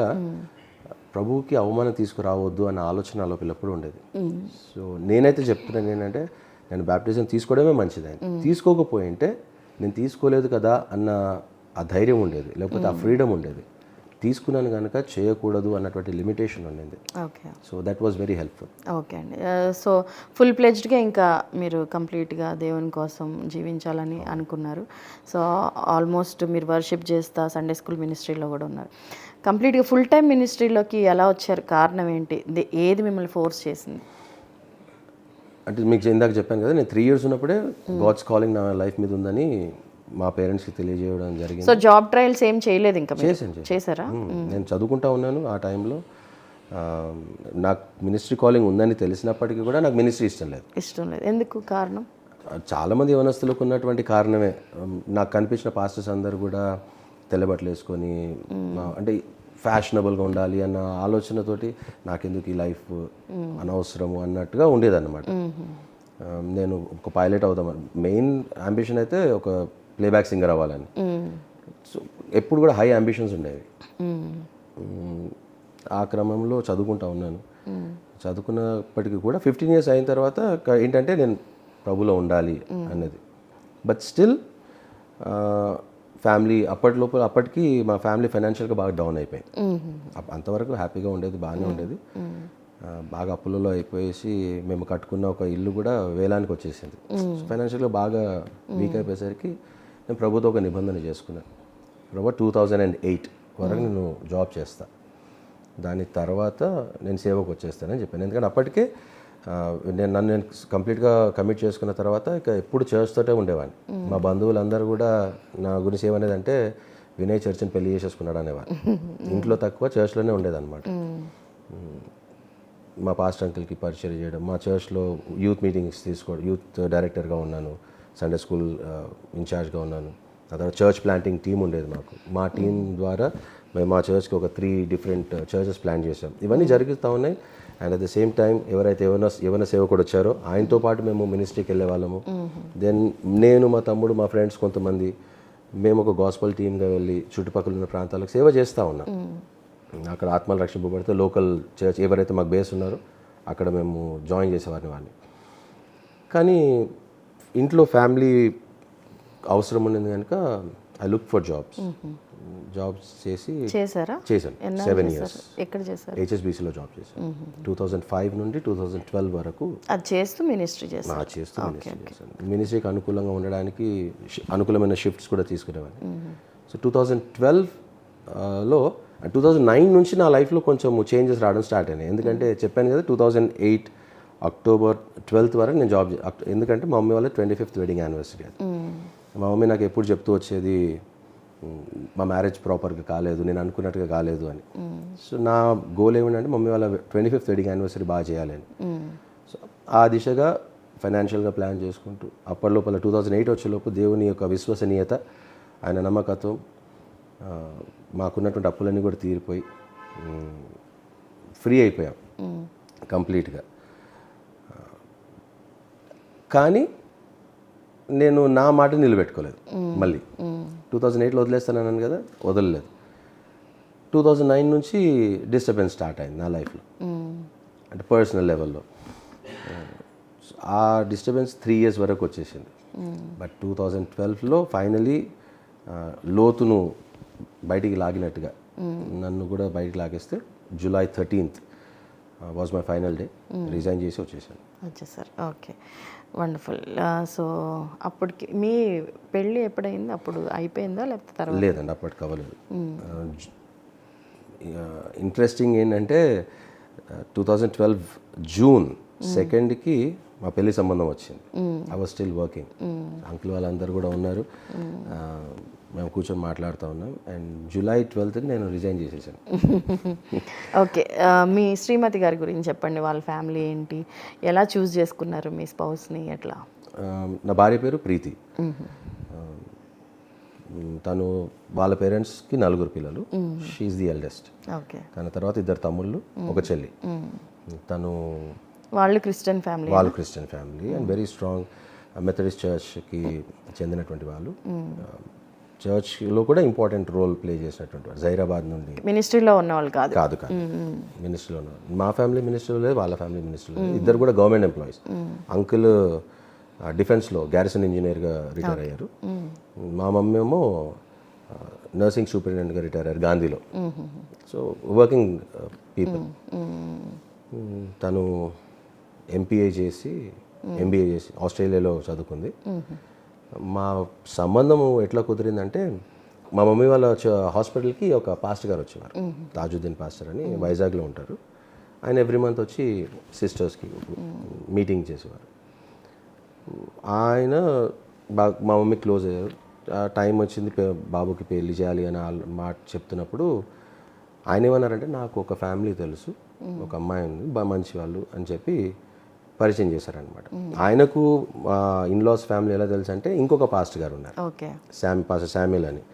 ప్రభువుకి అవమానం తీసుకురావద్దు అన్న ఆలోచన నాలో ఎప్పుడు ఉండేది. సో నేనైతే చెప్తున్నాను ఏంటంటే నేను బ్యాప్టిజం తీసుకోవడమే మంచిదని. తీసుకోకపోయింటే నేను తీసుకోలేదు కదా అన్న ఆ ధైర్యం ఉండేది, లేకపోతే ఆ ఫ్రీడమ్ ఉండేది. తీసుకున్నాను కనుక చేయకూడదు అన్నటువంటి లిమిటేషన్ ఉండింది. Okay. So that was very helpful. Okay అండి. సో ఫుల్ ప్లెజ్డ్గా ఇంకా మీరు కంప్లీట్గా దేవుని కోసం జీవించాలని అనుకున్నారు. సో ఆల్మోస్ట్ మీరు వర్షిప్ చేస్తా సండే స్కూల్ మినిస్ట్రీలో కూడా ఉన్నారు. కంప్లీట్గా ఫుల్ టైం మినిస్ట్రీలోకి ఎలా వచ్చారు? కారణం ఏంటి? ఏది మిమ్మల్ని ఫోర్స్ చేసింది? అంటే మీకు ఇందాక చెప్పాను కదా, నేను 3 years ఉన్నప్పుడే గాడ్స్ కాలింగ్ నా లైఫ్ మీద ఉందని మా పేరెంట్స్కి తెలియజేయడం జరిగింది. సో జాబ్ ట్రయల్స్ ఏం చేయలేదు? ఇంకా చేశారా? నేను చదువుకుంటా ఉన్నాను ఆ టైంలో. నాకు మినిస్ట్రీ కాలింగ్ ఉందని తెలిసినప్పటికీ కూడా నాకు మినిస్ట్రీ ఇష్టం లేదు. ఎందుకు? కారణం చాలామంది యవనస్తులకు ఉన్నటువంటి కారణమే. నాకు కనిపించిన పాస్టర్స్ అందరూ కూడా తెల్లబట్టలు వేసుకొని అంటే ఫ్యాషనబుల్గా ఉండాలి అన్న ఆలోచనతోటి నాకెందుకు ఈ లైఫ్ అనవసరము అన్నట్టుగా ఉండేదన్నమాట. నేను ఒక పైలట్ అవుదామని మెయిన్ అంబిషన్ అయితే ఒక ప్లేబ్యాక్ సింగర్ అవ్వాలని. సో ఎప్పుడు కూడా హై అంబిషన్స్ ఉండేవి. ఆ క్రమంలో చదువుకుంటా ఉన్నాను. చదువుకున్నప్పటికీ కూడా 15 years అయిన తర్వాత ఏంటంటే నేను ప్రభులో ఉండాలి అన్నది. బట్ స్టిల్ ఫ్యామిలీ అప్పటికి మా ఫ్యామిలీ ఫైనాన్షియల్గా బాగా డౌన్ అయిపోయింది. అంతవరకు హ్యాపీగా ఉండేది, బాగానే ఉండేది. బాగా అప్పులలో అయిపోయేసి మేము కట్టుకున్న ఒక ఇల్లు కూడా వేలానికి వచ్చేసింది. ఫైనాన్షియల్గా బాగా వీక్ అయిపోయేసరికి నేను ప్రభుతో ఒక నిబంధన చేసుకున్నాను. ప్రభు 2008 వరకు నేను జాబ్ చేస్తా, దాని తర్వాత నేను సేవకు వచ్చేస్తానని చెప్పాను. ఎందుకంటే అప్పటికే నేను కంప్లీట్గా కమిట్ చేసుకున్న తర్వాత ఇక ఎప్పుడు చర్చ్తోటే ఉండేవాడిని. మా బంధువులందరూ కూడా నా గురించి ఏమనేదంటే వినయ్ చర్చిని పెళ్లి చేసేసుకున్నాడు అనేవాడు. ఇంట్లో తక్కువ, చర్చ్లోనే ఉండేదన్నమాట. మా పాస్టర్ అంకిల్కి పరిచయం చేయడం, మా చర్చ్లో యూత్ మీటింగ్స్ తీసుకోవడం, యూత్ డైరెక్టర్గా ఉన్నాను, సండే స్కూల్ ఇన్ఛార్జ్గా ఉన్నాను. ఆ తర్వాత చర్చ్ ప్లాంటింగ్ టీం ఉండేది మాకు. మా టీం ద్వారా మేము మా చర్చ్కి ఒక 3 different చర్చెస్ ప్లాన్ చేసాం. ఇవన్నీ జరుగుతూ ఉన్నాయి. And at the same time ఎవరైతే యవన సేవకుడు వచ్చారో ఆయనతో పాటు మేము మినిస్ట్రీకి వెళ్ళే వాళ్ళము. దెన్ నేను, మా తమ్ముడు, మా ఫ్రెండ్స్ కొంతమంది మేము ఒక గాస్పల్ టీమ్గా వెళ్ళి చుట్టుపక్కల ఉన్న ప్రాంతాలకు సేవ చేస్తూ ఉన్నాం. అక్కడ ఆత్మలు రక్షింపబడితే లోకల్ చర్చ్ ఎవరైతే మాకు బేస్ ఉన్నారో అక్కడ మేము జాయిన్ చేసేవారిని వాళ్ళని. కానీ ఇంట్లో ఫ్యామిలీ అవసరం ఉండేది కనుక ఐ లుక్ ఫర్ జాబ్స్ చేశాను. 7 years ఎక్కడ చేశారు? HSBCలో జాబ్ చేశాను. 2005 నుండి 2012 వరకు అది చేస్తూ మినిస్ట్రీ చేశాను. మినిస్ట్రీకి అనుకూలంగా ఉండడానికి అనుకూలమైన షిఫ్ట్స్ కూడా తీసుకునేవాడిని. సో 2012లో 2009 నుంచి నా లైఫ్లో కొంచెం చేంజెస్ రావడం స్టార్ట్ అయినాయి. ఎందుకంటే చెప్పాను కదా 2008 October 12th వరకు నేను జాబ్, ఎందుకంటే మా మమ్మీ వాళ్ళ 25th వెడ్డింగ్ యానివర్సరీ అది. మా మమ్మీ నాకు ఎప్పుడు చెప్తూ వచ్చేది మా మ్యారేజ్ ప్రాపర్గా కాలేదు, నేను అనుకున్నట్టుగా కాలేదు అని. సో నా గోల్ ఏమిటంటే మమ్మీ వాళ్ళ 25th వెడ్డింగ్ యానివర్సరీ బాగా చేయాలని. సో ఆ దిశగా ఫైనాన్షియల్గా ప్లాన్ చేసుకుంటూ అప్పటిలోపల 2008 వచ్చేలోపు దేవుని యొక్క విశ్వసనీయత, ఆయన నమ్మకత్వం, మాకున్నటువంటి అప్పులన్నీ కూడా తీరిపోయి ఫ్రీ అయిపోయాం కంప్లీట్గా. కానీ నేను నా మాట నిలబెట్టుకోలేదు. మళ్ళీ 2008లో వదిలేస్తానన్నాను కదా, వదలలేదు. 2009 నుంచి డిస్టర్బెన్స్ స్టార్ట్ అయింది నా లైఫ్లో, అంటే పర్సనల్ లెవెల్లో. ఆ డిస్టర్బెన్స్ 3 years వరకు వచ్చేసింది. బట్ 2012లో ఫైనలీ లోతును బయటికి లాగినట్టుగా నన్ను కూడా బయటికి లాగేస్తే July 13th was my final day. Resign చేసి వచ్చేసారు. Okay, wonderful. సో అప్పటికి మీ పెళ్ళి ఎప్పుడైంది? అప్పుడు అయిపోయిందా లేకపోతే తర్వాత? లేదండి, అప్పటికి అవ్వలేదు. ఇంట్రెస్టింగ్ ఏంటంటే 2012 June 2కి మా పెళ్లి సంబంధం వచ్చింది. I was still working. Uncle వాళ్ళందరూ కూడా ఉన్నారు, మేము కూర్చొని మాట్లాడుతూ ఉన్నాం. అండ్ July 12th నేను రిజైన్ చేసేసాను. ఓకే, మీ శ్రీమతి గారి గురించి చెప్పండి. వాళ్ళ ఫ్యామిలీ ఏంటి, ఎలా చూస్ చేసుకున్నారు మీ స్పౌస్ని, ఎట్లా? నా భార్య పేరు ప్రీతి. తను వాళ్ళ పేరెంట్స్కి 4 పిల్లలు. She the eldest. ఓకే. తన తర్వాత 2 తమ్ముళ్ళు, ఒక చెల్లి. తను వాళ్ళు Christian family and very strong Methodist చర్చ్కి చెందినటువంటి వాళ్ళు. చర్చ్లో కూడా ఇంపార్టెంట్ రోల్ ప్లే చేసినటువంటి వాళ్ళు. జైరాబాద్ నుండి. మినిస్ట్రీలో ఉన్న వాళ్ళు కాదు. మినిస్ట్రీలో ఉన్న మా ఫ్యామిలీ మినిస్ట్రీలో లేదు, వాళ్ళ ఫ్యామిలీ మినిస్ట్రీలో లేదు. ఇద్దరు కూడా గవర్నమెంట్ ఎంప్లాయీస్. అంకుల్ డిఫెన్స్లో గ్యారిసన్ ఇంజనీర్గా రిటైర్ అయ్యారు. మా మమ్మీ ఏమో నర్సింగ్ సూపరింటెండెంట్గా రిటైర్ అయ్యారు గాంధీలో. So working people. తను ఎంపీఏ చేసి ఎంబీఏ చేసి ఆస్ట్రేలియాలో చదువుకుంది. మా సంబంధం ఎట్లా కుదిరిందంటే, మా మమ్మీ వాళ్ళ హాస్పిటల్కి ఒక పాస్టర్ గారు వచ్చేవారు, తాజుద్దీన్ పాస్టర్ అని, వైజాగ్లో ఉంటారు. ఆయన ఎవ్రీ మంత్ వచ్చి సిస్టర్స్కి మీటింగ్ చేసేవారు. ఆయన మా మమ్మీ క్లోజ్ అయ్యారు. టైం వచ్చింది బాబుకి పెళ్లి చేయాలి అని మాట చెప్తున్నప్పుడు ఆయన ఏమన్నారంటే, నాకు ఒక ఫ్యామిలీ తెలుసు, ఒక అమ్మాయి ఉంది, మంచి వాళ్ళు అని చెప్పి పరిచయం చేశారనమాట. ఆయనకు ఇన్లాస్ ఫ్యామిలీ ఎలా తెలుసు అంటే, ఇంకొక పాస్టర్ గారు ఉన్నారు, పాస్టర్ శామ్యుల్ అని.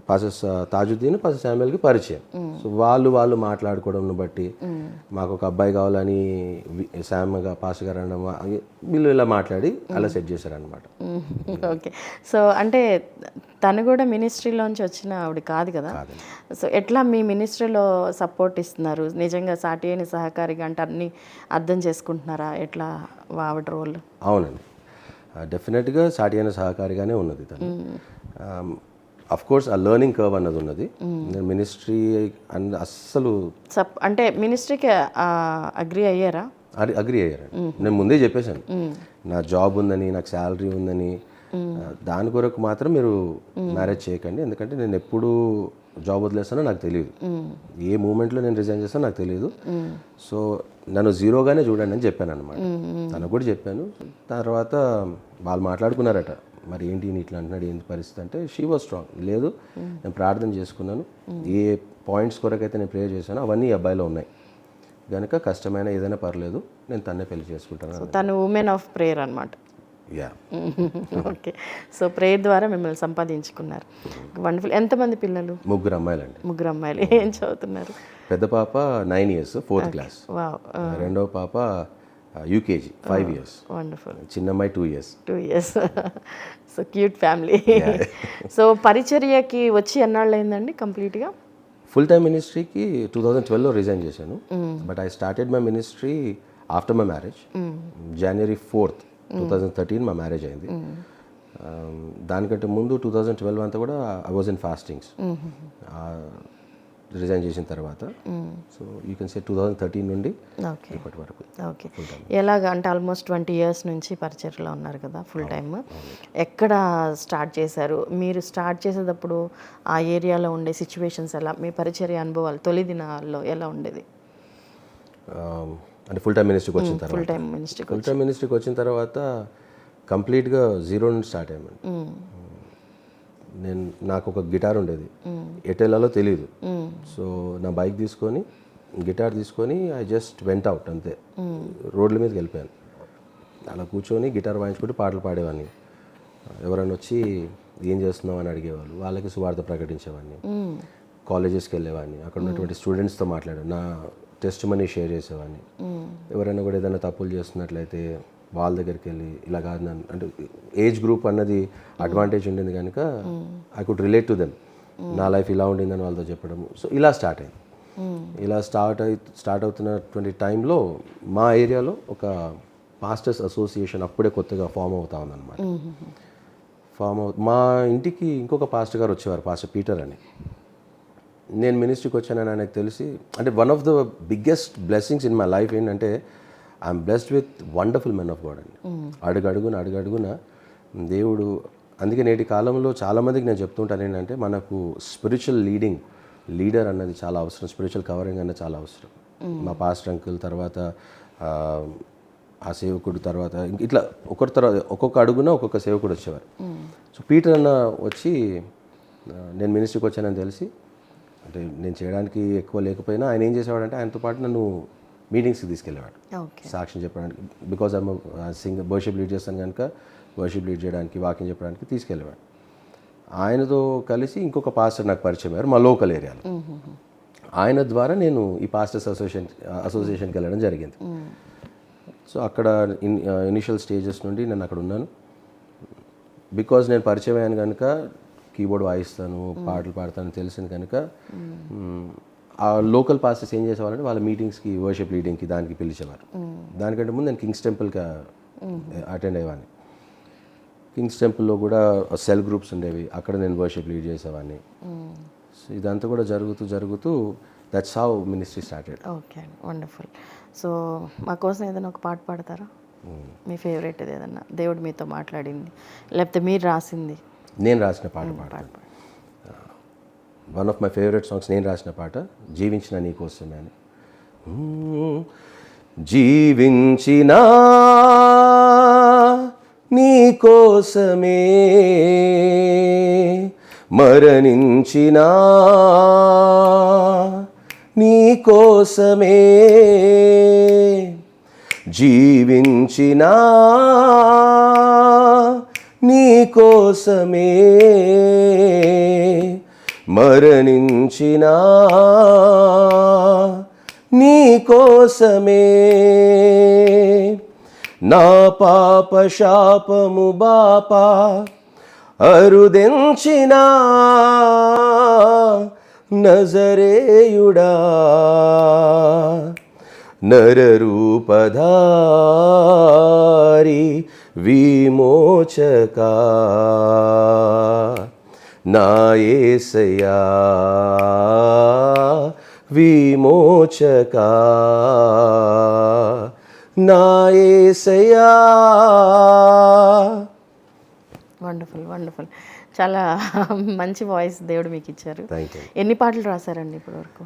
పాస్టర్ తాజుద్దీన్ పాస్టర్ శామ్యుల్కి పరిచయం. సో వాళ్ళు మాట్లాడుకోవడంను బట్టి మాకు ఒక అబ్బాయి కావాలని పాస్టర్ గారు అనడం, వీళ్ళు ఇలా మాట్లాడి అలా సెట్ చేశారనమాట. ఓకే. సో అంటే తను కూడా మినిస్ట్రీలోంచి వచ్చిన ఆవిడ కాదు కదా. సో ఎట్లా మీ మినిస్ట్రీలో సపోర్ట్ ఇస్తున్నారు? నిజంగా సాటి అయిన సహకారిగా అంటే అన్ని అర్థం చేసుకుంటున్నారా? ఎట్లా ఆవిడ రోల్? అవునండి, డెఫినెట్గా సాటి అయిన సహకారిగానే ఉన్నది తను. అఫ్ కోర్స్ ఆ లెర్నింగ్ కర్వ్ అన్నది ఉన్నది. నేను మినిస్ట్రీ అస్సలు అంటే మినిస్ట్రీకి అగ్రి అయ్యారా? అగ్రి అయ్యారండి. నేను ముందే చెప్పేశాను, నా జాబ్ ఉందని, నాకు శాలరీ ఉందని, దాని కొరకు మాత్రం మీరు మ్యారేజ్ చేయకండి. ఎందుకంటే నేను ఎప్పుడు జాబ్ వదిలేస్తానో నాకు తెలియదు, ఏ మూమెంట్లో నేను రిజైన్ చేస్తానో నాకు తెలియదు. సో నన్ను జీరోగానే చూడండి అని చెప్పాను అనమాట. తనకు కూడా చెప్పాను. తర్వాత వాళ్ళు మాట్లాడుకున్నారట, మరి ఏంటి ఇట్లా అంటున్నాడు, ఏంటి పరిస్థితి అంటే, షీ వాజ్ స్ట్రాంగ్. లేదు, నేను ప్రార్థన చేసుకున్నాను, ఏ పాయింట్స్ కొరకైతే నేను ప్రేయర్ చేశానో అవన్నీ ఈ అబ్బాయిలో ఉన్నాయి కనుక కష్టమైన ఏదైనా పర్లేదు, నేను తన్నే పెళ్లి చేసుకుంటాను. తను ఉమెన్ ఆఫ్ ప్రేయర్ అనమాట. యా. ఓకే. సో ప్రేయర్ ద్వారా మిమ్మల్ని సంపాదించుకున్నారు. వండర్ఫుల్. ఎంతమంది పిల్లలు? 3 అమ్మాయిలండి. 3 అమ్మాయిలు. ఏం చదువుతున్నారు? పెద్ద పాప 9 years, 4th class. రెండో పాప UKG, 5 years. వండర్ఫుల్. చిన్న అమ్మాయి 2 years. So cute family. So పరిచర్యకి వచ్చి ఎన్నాళ్ళు అయిందండి కంప్లీట్గా? ఫుల్ టైమ్ మినిస్ట్రీకి 2012లో రిజైన్ చేశాను. But I started my ministry after my marriage. January 4th, 2013 మా మ్యారేజ్ అయింది. దానికంటే ముందు 2012 అంతా కూడా I was in fastings resign చేసిన తర్వాత. సో యూ కెన్ సే 2013 నుండి ఇప్పటి వరకు. ఓకే. ఎలాగ అంటే ఆల్మోస్ట్ 20 years నుంచి పరిచర్యలో ఉన్నారు కదా ఫుల్ టైమ్. ఎక్కడ స్టార్ట్ చేశారు? మీరు స్టార్ట్ చేసేటప్పుడు ఆ ఏరియాలో ఉండే సిచ్యువేషన్స్ ఎలా, మీ పరిచర్య అనుభవాలు తొలి దినాల్లో ఎలా ఉండేది? అంటే ఫుల్ టైమ్ మినిస్ట్రీకి వచ్చిన తర్వాత, ఫుల్ టైమ్ మినిస్ట్రీకి వచ్చిన తర్వాత కంప్లీట్గా జీరో నుండి స్టార్ట్ అయ్యామండి. నాకు ఒక గిటార్ ఉండేది, ఎటెలాలో తెలియదు. సో నా బైక్ తీసుకొని, గిటార్ తీసుకొని ఐ జస్ట్ వెంట్ అవుట్ అంతే, రోడ్ల మీదకి వెళ్ళిపోయాను. అలా కూర్చొని గిటార్ వాయించుకుంటూ పాటలు పాడేవాడిని. ఎవరైనా వచ్చి ఏం చేస్తున్నావు అని అడిగేవాళ్ళు, వాళ్ళకి సువార్త ప్రకటించేవాడిని. కాలేజెస్కి వెళ్ళేవాడిని, అక్కడ ఉన్నటువంటి స్టూడెంట్స్తో మాట్లాడాను, నా టెస్ట్ మనీ షేర్ చేసేవాడిని. ఎవరైనా కూడా ఏదైనా తప్పులు చేస్తున్నట్లయితే వాళ్ళ దగ్గరికి వెళ్ళి ఇలా కాదు నన్ను అంటే ఏజ్ గ్రూప్ అన్నది అడ్వాంటేజ్ ఉండింది కనుక I could relate to them. నా లైఫ్ ఇలా ఉండిందని వాళ్ళతో చెప్పడము. సో ఇలా స్టార్ట్ అయింది. ఇలా స్టార్ట్ అవుతున్నటువంటి టైంలో మా ఏరియాలో ఒక పాస్టర్స్ అసోసియేషన్ అప్పుడే కొత్తగా ఫామ్ అవుతా ఉందన్నమాట. మా ఇంటికి ఇంకొక పాస్టర్ గారు వచ్చేవారు, పాస్టర్ పీటర్ అని. నేను మినిస్ట్రీకి వచ్చానని ఆయనకు తెలిసి, అంటే one of the biggest blessings in my life ఏంటంటే I'm blessed with wonderful men of God అండి. అడుగడుగున దేవుడు. అందుకే నేటి కాలంలో చాలామందికి నేను చెప్తుంటాను ఏంటంటే మనకు స్పిరిచువల్ లీడర్ అన్నది చాలా అవసరం, స్పిరిచువల్ కవరింగ్ అన్నది చాలా అవసరం. మా పాస్టర్ అంకుల్ తర్వాత ఆ సేవకుడు తర్వాత ఇట్లా ఒక్కొక్క అడుగున ఒక్కొక్క సేవకుడు వచ్చేవారు. సో పీటర్ అన్న వచ్చి నేను మినిస్ట్రీకి వచ్చానని తెలిసి, అంటే నేను చేయడానికి ఎక్కువ లేకపోయినా ఆయన ఏం చేసేవాడంటే ఆయనతో పాటు నన్ను మీటింగ్స్కి తీసుకెళ్ళేవాడు సాక్ష్యం చెప్పడానికి. బికాజ్ ఐఎమ్ వర్షిప్ లీడ్ చేస్తాను కనుక వర్షిప్ లీడ్ చేయడానికి, వాకింగ్ చెప్పడానికి తీసుకెళ్ళేవాడు. ఆయనతో కలిసి ఇంకొక పాస్టర్ నాకు పరిచయం అయ్యారు మా లోకల్ ఏరియాలో. ఆయన ద్వారా నేను ఈ పాస్టర్స్ అసోసియేషన్కి వెళ్ళడం జరిగింది. సో అక్కడ ఇనిషియల్ స్టేజెస్ నుండి నేను అక్కడ ఉన్నాను. బికాజ్ నేను పరిచయం అయ్యాను కనుక కీబోర్డ్ వాయిస్తాను, పాటలు పాడతాను తెలిసింది కనుక ఆ లోకల్ పాస్టర్స్ ఏం చేసేవారంటే వాళ్ళ మీటింగ్స్కి వర్షిప్ లీడింగ్కి దానికి పిలిచేవారు. దానికంటే ముందు నేను కింగ్స్ టెంపుల్కి అటెండ్ అయ్యేవాడిని. కింగ్స్ టెంపుల్లో కూడా సెల్ గ్రూప్స్ ఉండేవి, అక్కడ నేను వర్షిప్ లీడ్ చేసేవాడిని. సో ఇదంతా కూడా జరుగుతూ that's how ministry started. Okay, wonderful. So మా కోసం ఏదైనా ఒక పాట పాడతారా? మీ ఫేవరెట్ ఏదన్నా, దేవుడు మీతో మాట్లాడింది లేకపోతే మీరు రాసింది? నేను రాసిన పాట పాడతాను. One of my favourite songs నేను రాసిన పాట జీవించిన నీ కోసమే అని. జీవించిన నీ కోసమే, మరణించిన నీ కోసమే, జీవించిన నీ కోసమే, మరణించిన నీ కోసమే, నా పాప శాపము బాపా అరుదెంచిన నజరేయుడా, నరరూపధారి విమోచకా, నా యేసయ్యా విమోచకా, నా యేసయ్యా. వండర్ఫుల్. చాలా మంచి వాయిస్ దేవుడు మీకు ఇచ్చారు. Thank you. ఎన్ని పాటలు రాశారండి ఇప్పటి వరకు?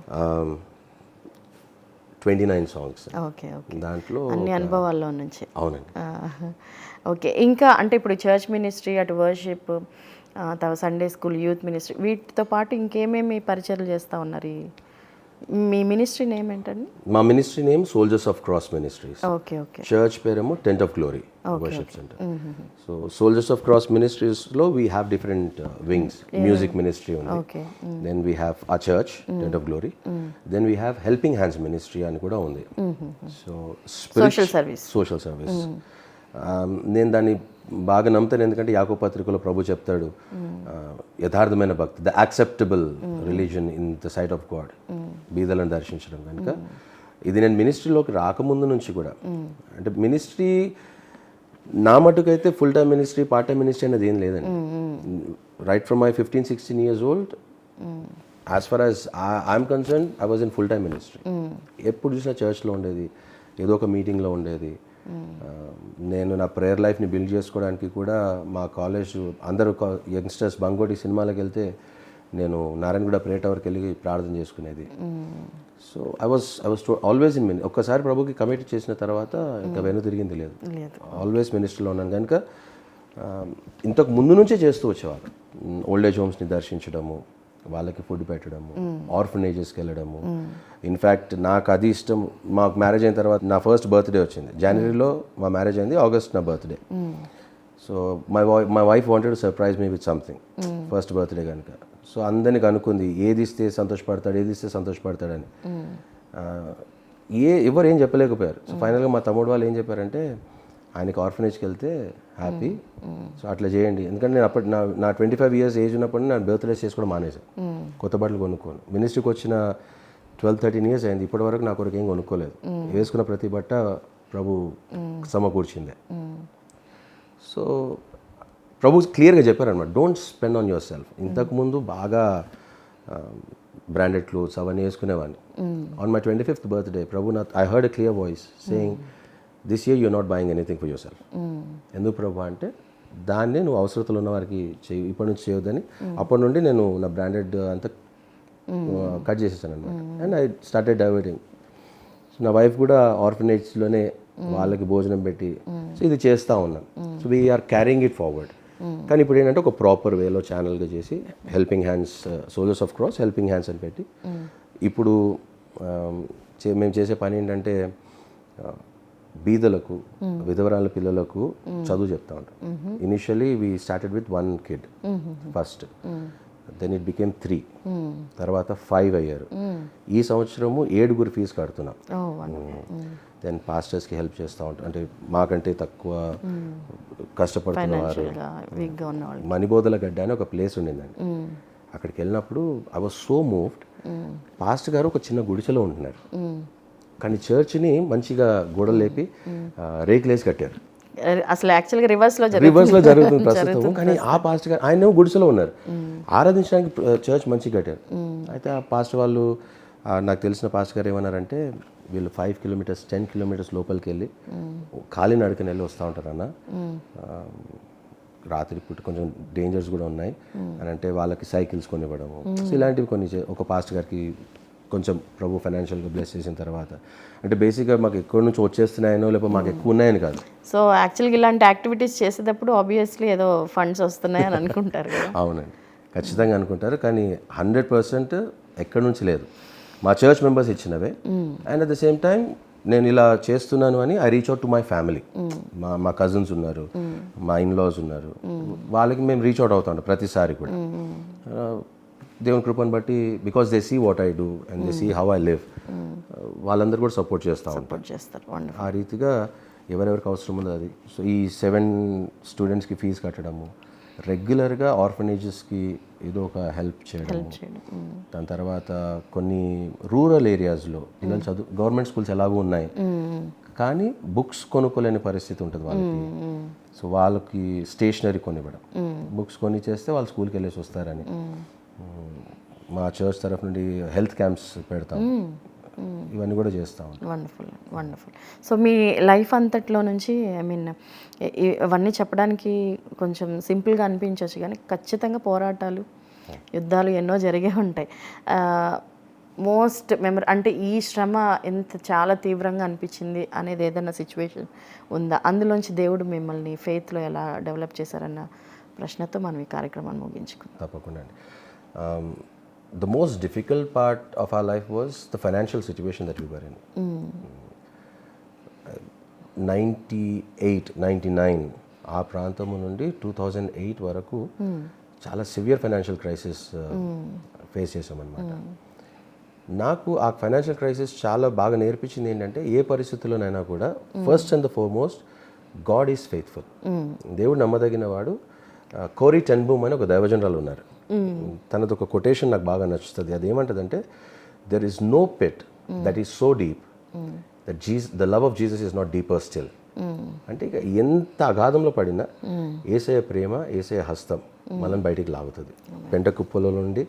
29 సాంగ్స్. ఓకే. దాంట్లో అన్ని అనుభవాల్లో నుంచి. అవునండి. ఓకే. ఇంకా అంటే ఇప్పుడు చర్చ్ మినిస్ట్రీ, అటు worship, Sunday school, youth ministry, వీటితో పాటు ఇంకేమేమి పరిచయాలు చేస్తూ ఉన్నారు? మీ మినిస్ట్రీ నేమ్ ఏంటండి? మా ministry name soldiers of cross ministries. Okay. Church పేరేమో tent of glory worship centre. So soldiers of cross మినిస్ట్రీస్లో we have different wings. Music ministry ఉంది, దెన్ వీ హ్యావ్ ఆ church tent of glory, then we have helping hands ministry అని కూడా ఉంది. So social service. నేను దాన్ని బాగా నమ్ముతాను, ఎందుకంటే యాకోబు పత్రికలో ప్రభు చెప్తాడు యథార్థమైన భక్తి, the acceptable religion in the sight of God, బీదలను దర్శించడం. కనుక ఇది నేను మినిస్ట్రీలోకి రాకముందు నుంచి కూడా, అంటే మినిస్ట్రీ నా మటుకైతే full time ministry, part time ministry అనేది ఏం లేదండి. Right from my 15-16 years old, as far as I'm concern, I was in full time ministry. ఎప్పుడు చూసినా చర్చ్లో ఉండేది, ఏదో ఒక మీటింగ్లో ఉండేది. నేను నా ప్రేయర్ లైఫ్ని బిల్డ్ చేసుకోవడానికి కూడా మా కాలేజ్ అందరూ యంగ్స్టర్స్ బంగోటి సినిమాలకు వెళ్తే నేను నారాయణగూడ ప్రే టవర్కి వెళ్ళి ప్రార్థన చేసుకునేది. So I was always in ఒక్కసారి ప్రభుకి కమిట్ చేసిన తర్వాత ఇంకా వెను తిరిగింది లేదు. ఆల్వేస్ మినిస్ట్రీలో ఉన్నాను కనుక ఇంతకు ముందు నుంచే చేస్తూ వచ్చేవారు. ఓల్డ్ ఏజ్ హోమ్స్ని దర్శించడము, వాళ్ళకి ఫుడ్ పెట్టడము, ఆర్ఫనేజెస్కి వెళ్ళడము. ఇన్ఫ్యాక్ట్ నాకు అది ఇష్టం. మాకు మ్యారేజ్ అయిన తర్వాత నా ఫస్ట్ బర్త్డే వచ్చింది జనవరిలో, మా మ్యారేజ్ అయింది ఆగస్ట్ నా birthday. So my wife wanted to surprise me with something first birthday కనుక. సో అందరినీ కనుక్కుంది ఏది ఇస్తే సంతోషపడతాడని. ఎవరు ఏం చెప్పలేకపోయారు. సో ఫైనల్గా మా తమ్ముడు వాళ్ళు ఏం చెప్పారంటే, ఆయనకి ఆర్ఫనేజ్కి వెళ్తే హ్యాపీ. సో అట్లా చేయండి. ఎందుకంటే నేను అప్పటి నా 25 years ఏజ్ ఉన్నప్పుడు నా బర్త్డేస్ చేసుకోవడం మానేసాను. కొత్త బట్టలు కొనుక్కోను. మినిస్ట్రీకి వచ్చిన 12-13 years అయింది, ఇప్పటి వరకు నా కొరకు ఏం కొనుక్కోలేదు. వేసుకున్న ప్రతి బట్ట ప్రభు సమకూర్చిందే. సో ప్రభు క్లియర్గా చెప్పారనమాట, don't spend on yourself. ఇంతకుముందు బాగా బ్రాండెడ్ క్లోత్స్ అవన్నీ వేసుకునేవాడిని. ఆన్ మై 25th birthday ప్రభు I heard a clear voice saying, this year you're not buying anything for yourself. ఎందుకు ప్రభు అంటే, దాన్ని నువ్వు అవసరతలు ఉన్న వారికి ఇప్పటి నుంచి చేయొద్దని. అప్పటి నుండి నేను నా బ్రాండెడ్ అంతా కట్ చేసేసాను అనమాట. And I started diverting. So నా వైఫ్ కూడా ఆర్ఫనేజ్లోనే వాళ్ళకి భోజనం పెట్టి, సో ఇది చేస్తూ ఉన్నాను. So we are carrying it forward. కానీ ఇప్పుడు ఏంటంటే ఒక ప్రాపర్ వేలో ఛానల్గా చేసి helping hands, soldiers of cross helping hands అని పెట్టి, ఇప్పుడు మేము చేసే పని ఏంటంటే బీదలకు, విధవరాల పిల్లలకు చదువు చెప్తా ఉంటాం. Initially we started with 1 kid first, then it became 3, తర్వాత 5 అయ్యారు. ఈ సంవత్సరము 7 ఫీజు కడుతున్నాం. దెన్ పాస్టర్స్కి హెల్ప్ చేస్తూ ఉంటాం. అంటే మాకంటే తక్కువ కష్టపడుతున్నవారు, మణిబోధల గడ్డ అని ఒక ప్లేస్ ఉండిందండి. అక్కడికి వెళ్ళినప్పుడు I was so moved. Pastor గారు ఒక చిన్న గుడిసెలో ఉంటున్నారు, కానీ చర్చ్ని మంచిగా గోడలు లేపి రేకులేసి కట్టారు. అసలు యాక్చువల్గా రివర్స్లో జరుగుతుంది ప్రస్తుతం. కానీ ఆ పాస్టర్ గారు ఆయన గుడిసెలో ఉన్నారు, ఆరాధించడానికి చర్చ్ మంచిగా కట్టారు. అయితే ఆ పాస్టర్ వాళ్ళు, నాకు తెలిసిన పాస్టర్ గారు ఏమన్నారంటే, వీళ్ళు 5 kilometers 10 kilometers లోపలికి వెళ్ళి కాలినడకని వెళ్ళి వస్తూ ఉంటారన్న, రాత్రి పూట కొంచెం డేంజర్స్ కూడా ఉన్నాయి అని అంటే వాళ్ళకి సైకిల్స్ కొనివ్వడము. సో ఇలాంటివి కొన్ని ఒక పాస్టర్ గారికి కొంచెం ప్రభు ఫైనాన్షియల్గా బ్లెస్ చేసిన తర్వాత, అంటే బేసిక్గా మాకు ఎక్కడి నుంచి వచ్చేస్తున్నాయనో లేకపోతే మాకు ఎక్కువ ఉన్నాయని కాదు. సో యాక్చువల్గా ఇలాంటి యాక్టివిటీస్ చేసేటప్పుడు ఆబ్వియస్లీ ఏదో ఫండ్స్ వస్తున్నాయని అనుకుంటారు. అవునండి, ఖచ్చితంగా అనుకుంటారు. కానీ 100% ఎక్కడి నుంచి లేదు, మా చర్చ్ మెంబర్స్ ఇచ్చినవే. And at the same time నేను ఇలా చేస్తున్నాను అని I reach out to my family. మా కజిన్స్ ఉన్నారు, మా ఇన్లాస్ ఉన్నారు, వాళ్ళకి మేము రీచ్ అవుట్ అవుతాం ప్రతిసారి కూడా. దేవుని కృపను బట్టి, because they see what I do and they see how I live, వాళ్ళందరూ కూడా సపోర్ట్ చేస్తారు. ఆ రీతిగా ఎవరెవరికి అవసరం ఉందో అది. సో ఈ 7 స్టూడెంట్స్కి ఫీజు కట్టడము, రెగ్యులర్గా ఆర్ఫనేజెస్కి ఏదో ఒక హెల్ప్ చేయడం. దాని తర్వాత కొన్ని రూరల్ ఏరియాస్లో పిల్లలు గవర్నమెంట్ స్కూల్స్ ఎలాగో ఉన్నాయి, కానీ బుక్స్ కొనుక్కోలేని పరిస్థితి ఉంటుంది వాళ్ళకి. సో వాళ్ళకి స్టేషనరీ కొనివ్వడం, బుక్స్ కొని చేస్తే వాళ్ళు స్కూల్కి వెళ్ళేసి వస్తారని మా చర్చ్ తరఫు నుండి హెల్త్ క్యాంప్స్ పెడతాం. ఇవన్నీ కూడా చేస్తాం. వండర్ఫుల్. సో మీ లైఫ్ అంతట్లో నుంచి, ఐ మీన్ ఇవన్నీ చెప్పడానికి కొంచెం సింపుల్గా అనిపించవచ్చు, కానీ ఖచ్చితంగా పోరాటాలు, యుద్ధాలు ఎన్నో జరిగే ఉంటాయి. మోస్ట్ అంటే ఈ శ్రమ ఎంత చాలా తీవ్రంగా అనిపించింది అనేది ఏదైనా సిచ్యువేషన్ ఉందా? అందులోంచి దేవుడు మిమ్మల్ని ఫెయిత్లో ఎలా డెవలప్ చేశారన్న ప్రశ్నతో మనం ఈ కార్యక్రమాన్ని ముగించుకుందాం. తప్పకుండా అండి. The most difficult part of our life was the financial situation that we were in. 98, 99 ఆ ప్రాంతం నుండి 2008 వరకు చాలా సివియర్ ఫైనాన్షియల్ క్రైసిస్ ఫేస్ చేసామన్నమాట. నాకు ఆ ఫైనాన్షియల్ క్రైసిస్ చాలా బాగా నేర్పించింది ఏంటంటే, ఏ పరిస్థితుల్లోనైనా కూడా first and the foremost God is faithful. దేవుడు నమ్మదగిన వాడు. కోరీ టెన్ బూమ్ అని ఒక దైవజనరాలు ఉన్నారు, తనది ఒక కొటేషన్ నాకు బాగా నచ్చుతుంది. అది ఏమంటదంటే, there is no pit that is so deep that the love of Jesus is not deeper still. అంటే ఇక ఎంత అగాధంలో పడినా ఏసయ ప్రేమ, ఏసయ హస్తం మనల్ని బయటికి లాగుతుంది. పెంట కుప్పలో నుండి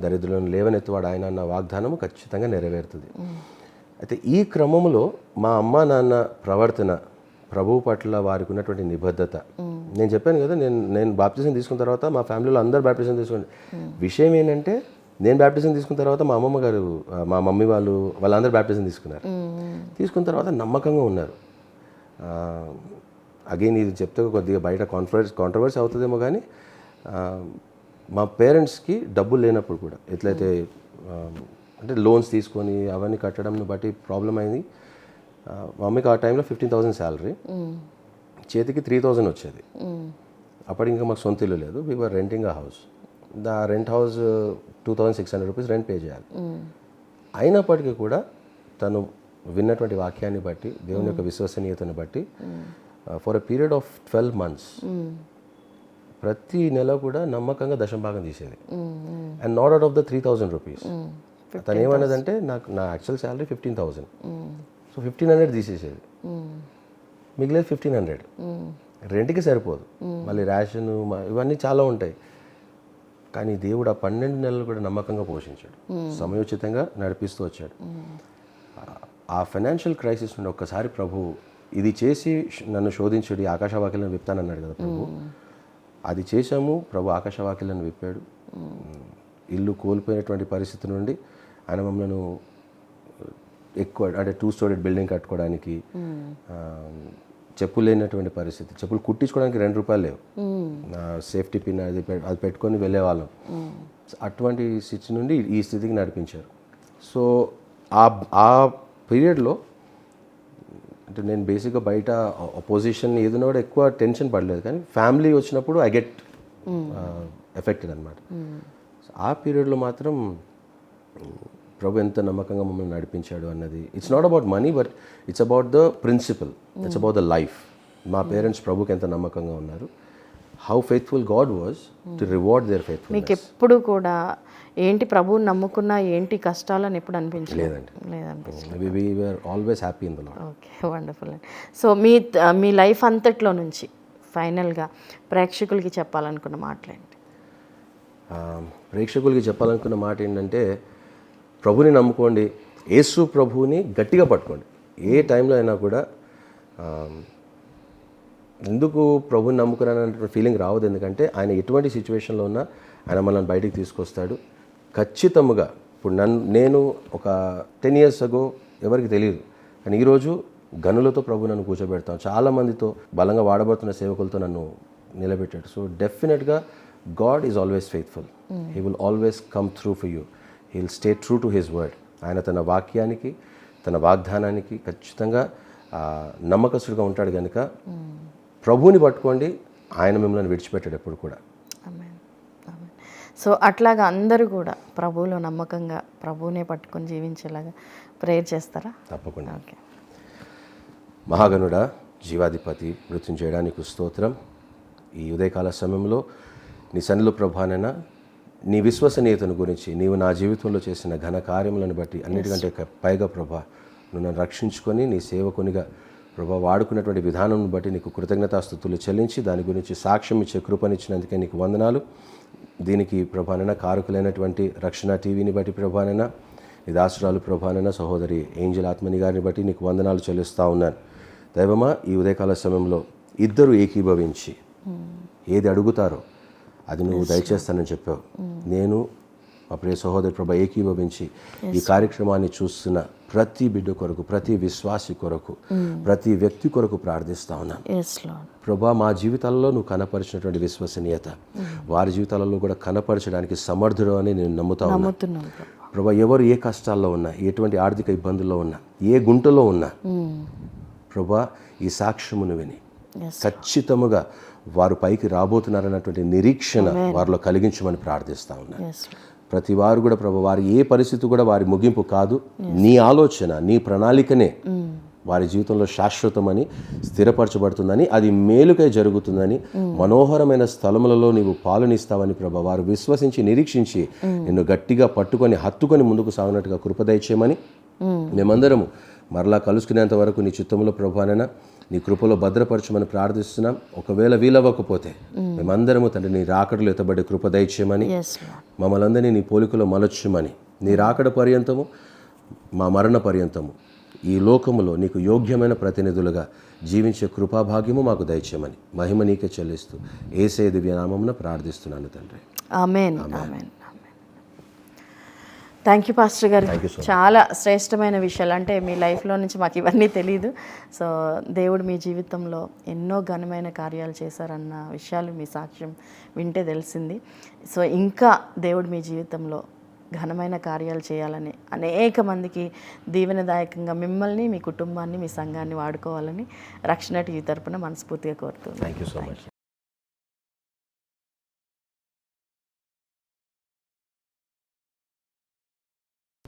దరిద్రులను లేవనెత్తువాడు ఆయన అన్న వాగ్దానము ఖచ్చితంగా నెరవేరుతుంది. అయితే ఈ క్రమంలో మా అమ్మ నాన్న ప్రవర్తన, ప్రభువు పట్ల వారికి ఉన్నటువంటి నిబద్ధత, నేను చెప్పాను కదా, నేను బాప్టిజం తీసుకున్న తర్వాత మా ఫ్యామిలీలో అందరూ బాప్టిజం తీసుకోండి. విషయం ఏంటంటే, నేను బాప్టిజం తీసుకున్న తర్వాత మా అమ్మమ్మ గారు, మా మమ్మీ వాళ్ళందరూ బాప్టిజం తీసుకున్నారు. తీసుకున్న తర్వాత నమ్మకంగా ఉన్నారు. అగైన్ ఇది చెప్తే కొద్దిగా బయట కాంట్రవర్సీ అవుతుందేమో, కానీ మా పేరెంట్స్కి డబ్బులు లేనప్పుడు కూడా ఎట్లయితే అంటే లోన్స్ తీసుకొని అవన్నీ కట్టడంను బట్టి ప్రాబ్లం అయింది. మా మమ్మీకి ఆ టైంలో 15,000 శాలరీ, చేతికి 3,000 వచ్చేది. అప్పటికి ఇంకా మాకు సొంత ఇల్లు లేదు. We were renting a house. Rent house 2,600 rupees rent pay చేయాలి. అయినప్పటికీ కూడా తను విన్నటువంటి వాక్యాన్ని బట్టి, దేవుని యొక్క విశ్వసనీయతను బట్టి for a period of 12 months ప్రతి నెల కూడా నమ్మకంగా దశంభాగం తీసేది. And not out of the 3,000 rupees. తను ఏమన్నదంటే నా యాక్చువల్ శాలరీ 15,000, సో 1,500 తీసేసేది, మిగిలేదు 1,500. రెంట్కి సరిపోదు, మళ్ళీ రేషన్ ఇవన్నీ చాలా ఉంటాయి. కానీ దేవుడు ఆ 12 నెలలు కూడా నమ్మకంగా పోషించాడు, సమయోచితంగా నడిపిస్తూ వచ్చాడు. ఆ ఫైనాన్షియల్ క్రైసిస్ నుండి ఒక్కసారి ప్రభు ఇది చేసి నన్ను శోధించుడి, ఆకాశవాక్యాలను విప్తానన్నాడు కదా ప్రభు. అది చేశాము, ప్రభు ఆకాశవాక్యాలను విప్పాడు. ఇల్లు కోల్పోయినటువంటి పరిస్థితి నుండి ఆయన మమ్మల్ని ఎక్కువ అంటే 2 story బిల్డింగ్ కట్టుకోవడానికి, చెప్పులు లేనటువంటి పరిస్థితి, చెప్పులు కుట్టించుకోవడానికి ₹2 లేవు, సేఫ్టీ పిన్ అది పెట్టుకొని వెళ్ళేవాళ్ళం. అటువంటి స్థితి నుండి ఈ స్థితికి నడిపించారు. సో ఆ పీరియడ్లో అంటే నేను బేసిక్గా బయట అపోజిషన్ ఏదైనా కూడా ఎక్కువ టెన్షన్ పడలేదు, కానీ ఫ్యామిలీ వచ్చినప్పుడు ఐ గెట్ ఎఫెక్టెడ్ అనమాట. ఆ పీరియడ్లో మాత్రం ప్రభు ఎంత నమ్మకంగా మమ్మల్ని నడిపించాడు అన్నది, it's not about money but it's about the principle, it's about the life. మా పేరెంట్స్ ప్రభుకి ఎంత నమ్మకంగా ఉన్నారు, how faithful God was to reward their faithful. మీకు ఎప్పుడు కూడా ఏంటి ప్రభువుని నమ్ముకున్నా ఏంటి కష్టాలని ఎప్పుడు లేదండి. We were always happy in the Lord. Okay, wonderful అండి. సో మీ లైఫ్ అంతట్లో నుంచి ఫైనల్గా ప్రేక్షకులకి చెప్పాలనుకున్న మాటలేంటి? ప్రేక్షకులకి చెప్పాలనుకున్న మాట ఏంటంటే, ప్రభుని నమ్ముకోండి, యేసు ప్రభువుని గట్టిగా పట్టుకోండి. ఏ టైంలో అయినా కూడా ఎందుకు ప్రభుని నమ్ముకున్నానన్న ఫీలింగ్ రావద్దు, ఎందుకంటే ఆయన ఎటువంటి సిచ్యువేషన్లో ఉన్నా ఆయన మనల్ని బయటికి తీసుకొస్తాడు ఖచ్చితంగా. ఇప్పుడు నేను ఒక 10 years ago ఎవరికి తెలియదు, కానీ ఈరోజు గనులతో ప్రభు నన్ను కూర్చోబెడతాను, చాలామందితో బలంగా వాడబడుతున్న సేవకులతో నన్ను నిలబెట్టాడు. సో డెఫినెట్గా God is always faithful, he will always come through for you, he will stay true to his word. ఆయన తన వాక్యానికి, తన వాగ్దానానికి ఖచ్చితంగా నమ్మకస్తుడిగా ఉంటాడు కనుక ప్రభువుని పట్టుకోండి, ఆయన మిమ్మల్ని విడిచిపెట్టాడు ఎప్పుడు కూడా. సో అట్లాగా అందరూ కూడా ప్రభువులో నమ్మకంగా ప్రభువునే పట్టుకొని జీవించేలాగా ప్రేయర్ చేస్తారా? తప్పకుండా. ఓకే. మహాగణుడా, జీవాధిపతి, మృత్యుంజయడానికి స్తోత్రం. ఈ ఉదయకాల సమయంలో నీ సన్నిధిలో ప్రభానైనా నీ విశ్వసనీయతను గురించి, నీవు నా జీవితంలో చేసిన ఘన కార్యములను బట్టి, అన్నిటికంటే పైగా ప్రభా నువ్వు నన్ను రక్షించుకొని నీ సేవకునిగా ప్రభా వాడుకున్నటువంటి విధానం బట్టి నీకు కృతజ్ఞతాస్తుతులు చెల్లించి దాని గురించి సాక్ష్యం ఇచ్చే కృపనిచ్చినందుకే నీకు వందనాలు. దీనికి ప్రభానైనా కారకులైనటువంటి రక్షణ టీవీని బట్టి ప్రభానైనా, నీ దాసురాలు ప్రభానైనా, సహోదరి ఏంజెల్ ఆత్మని గారిని బట్టి నీకు వందనాలు చెల్లిస్తూ ఉన్నాను. దైవమా, ఈ ఉదయకాల సమయంలో ఇద్దరు ఏకీభవించి ఏది అడుగుతారో అది నువ్వు దయచేస్తానని చెప్పావు. నేను మా ప్రియ సహోదరి ప్రభ ఏకీభవించి ఈ కార్యక్రమాన్ని చూస్తున్న ప్రతి బిడ్డ కొరకు, ప్రతి విశ్వాసి కొరకు, ప్రతి వ్యక్తి కొరకు ప్రార్థిస్తా ఉన్నాను. ప్రభా, మా జీవితాలలో నువ్వు కనపరిచినటువంటి విశ్వసనీయత వారి జీవితాలలో కూడా కనపరచడానికి సమర్థుడు అని నేను నమ్ముతా ఉన్నాను. ప్రభా, ఎవరు ఏ కష్టాల్లో ఉన్నా, ఎటువంటి ఆర్థిక ఇబ్బందుల్లో ఉన్నా, ఏ గుంటలో ఉన్నా ప్రభా, ఈ సాక్ష్యమును విని ఖచ్చితముగా వారు పైకి రాబోతున్నారన్నటువంటి నిరీక్షణ వారిలో కలిగించమని ప్రార్థిస్తా ఉన్నాను. ప్రతి వారు కూడా ప్రభు, వారి ఏ పరిస్థితి కూడా వారి ముగింపు కాదు, నీ ఆలోచన, నీ ప్రణాళికనే వారి జీవితంలో శాశ్వతమని, స్థిరపరచబడుతుందని, అది మేలుకై జరుగుతుందని, మనోహరమైన స్థలములలో నీవు పాలనిస్తావని ప్రభు వారు విశ్వసించి నిరీక్షించి నిన్ను గట్టిగా పట్టుకొని హత్తుకొని ముందుకు సాగినట్టుగా కృపదయచేయమని మేమందరము మరలా కలుసుకునేంత వరకు నీ చిత్తంలో ప్రభానైనా నీ కృపలో భద్రపరచమని ప్రార్థిస్తున్నాం. ఒకవేళ వీలవ్వకపోతే మేమందరము తండ్రి నీ రాకడలో ఎత్తబడే కృప దయచేయమని, మమ్మల్ని అందరినీ నీ పోలికలో మలచుమని, నీ రాకడ పర్యంతము మా మరణ పర్యంతము ఈ లోకములో నీకు యోగ్యమైన ప్రతినిధులుగా జీవించే కృపాభాగ్యము మాకు దయచేయమని మహిమ నీకే చెల్లిస్తూ యేసయ్య దివ్యనామమున ప్రార్థిస్తున్నాను తండ్రి. ఆమేన్. ఆమేన్. థ్యాంక్ యూ పాస్టర్ గారు. చాలా శ్రేష్టమైన విషయాలు, అంటే మీ లైఫ్లో నుంచి మాకు ఇవన్నీ తెలియదు. సో దేవుడు మీ జీవితంలో ఎన్నో ఘనమైన కార్యాలు చేశారన్న విషయాలు మీ సాక్ష్యం వింటే తెలిసింది. సో ఇంకా దేవుడు మీ జీవితంలో ఘనమైన కార్యాలు చేయాలని, అనేక మందికి దీవెనదాయకంగా మిమ్మల్ని, మీ కుటుంబాన్ని, మీ సంఘాన్ని వాడుకోవాలని రక్షణ టీవీ తరపున మనస్ఫూర్తిగా కోరుతున్నాను. Thank you so much.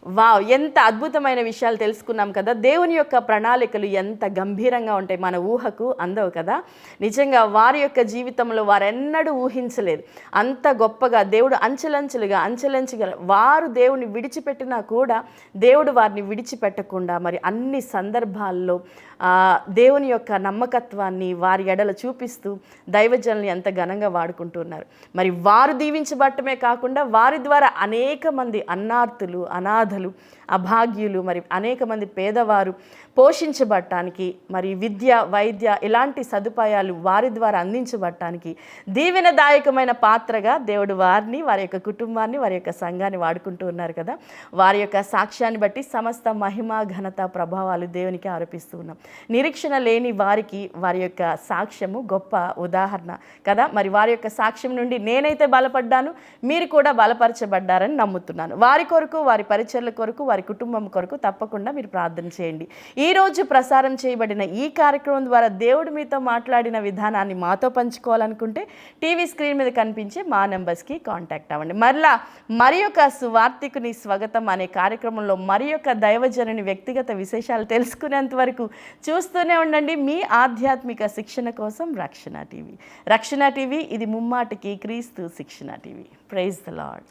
Wow! ఎంత అద్భుతమైన విషయాలు తెలుసుకున్నాం కదా. దేవుని యొక్క ప్రణాళికలు ఎంత గంభీరంగా ఉంటాయి, మన ఊహకు అందవు కదా. నిజంగా వారి యొక్క జీవితంలో వారెన్నడూ ఊహించలేదు. అంత గొప్పగా దేవుడు అంచెలంచెలుగా వారు దేవుని విడిచిపెట్టినా కూడా దేవుడు వారిని విడిచిపెట్టకుండా మరి అన్ని సందర్భాల్లో దేవుని యొక్క నమ్మకత్వాన్ని వారి ఎడల చూపిస్తూ దైవజనుల్ని ఎంత ఘనంగా వాడుకుంటున్నారు. మరి వారు దీవించబడటమే కాకుండా వారి ద్వారా అనేక మంది అన్నార్తులు, అనాథలు, అభాగ్యులు, మరి అనేక మంది పేదవారు పోషించబడటానికి, మరి విద్య, వైద్య ఇలాంటి సదుపాయాలు వారి ద్వారా అందించబడటానికి దీవెనదాయకమైన పాత్రగా దేవుడు వారిని, వారి యొక్క కుటుంబాన్ని, వారి యొక్క సంఘాన్ని వాడుకుంటూ ఉన్నారు కదా. వారి యొక్క సాక్ష్యాన్ని బట్టి సమస్త మహిమ, ఘనత, ప్రభావాలు దేవునికి ఆరోపిస్తూ ఉన్నాం. నిరీక్షణ లేని వారికి వారి యొక్క సాక్ష్యము గొప్ప ఉదాహరణ కదా. మరి వారి యొక్క సాక్ష్యం నుండి నేనైతే బలపడ్డాను, మీరు కూడా బలపరచబడ్డారని నమ్ముతున్నాను. వారి కొరకు, వారి పరిచర్ల కొరకు, వారి కుటుంబం కొరకు తప్పకుండా మీరు ప్రార్థన చేయండి. ఈరోజు ప్రసారం చేయబడిన ఈ కార్యక్రమం ద్వారా దేవుడు మీతో మాట్లాడిన విధానాన్ని మాతో పంచుకోవాలనుకుంటే టీవీ స్క్రీన్ మీద కనిపించే మా నెంబర్స్కి కాంటాక్ట్ అవ్వండి. మరలా మరి యొక్క సువార్తికుని స్వాగతం అనే కార్యక్రమంలో మరి యొక్క దైవజనుని వ్యక్తిగత విశేషాలు తెలుసుకునేంత వరకు చూస్తూనే ఉండండి మీ ఆధ్యాత్మిక శిక్షణ కోసం రక్షణ టీవీ. రక్షణ టీవీ ఇది ముమ్మాటికి క్రీస్తు శిక్షణ టీవీ. Praise the lord.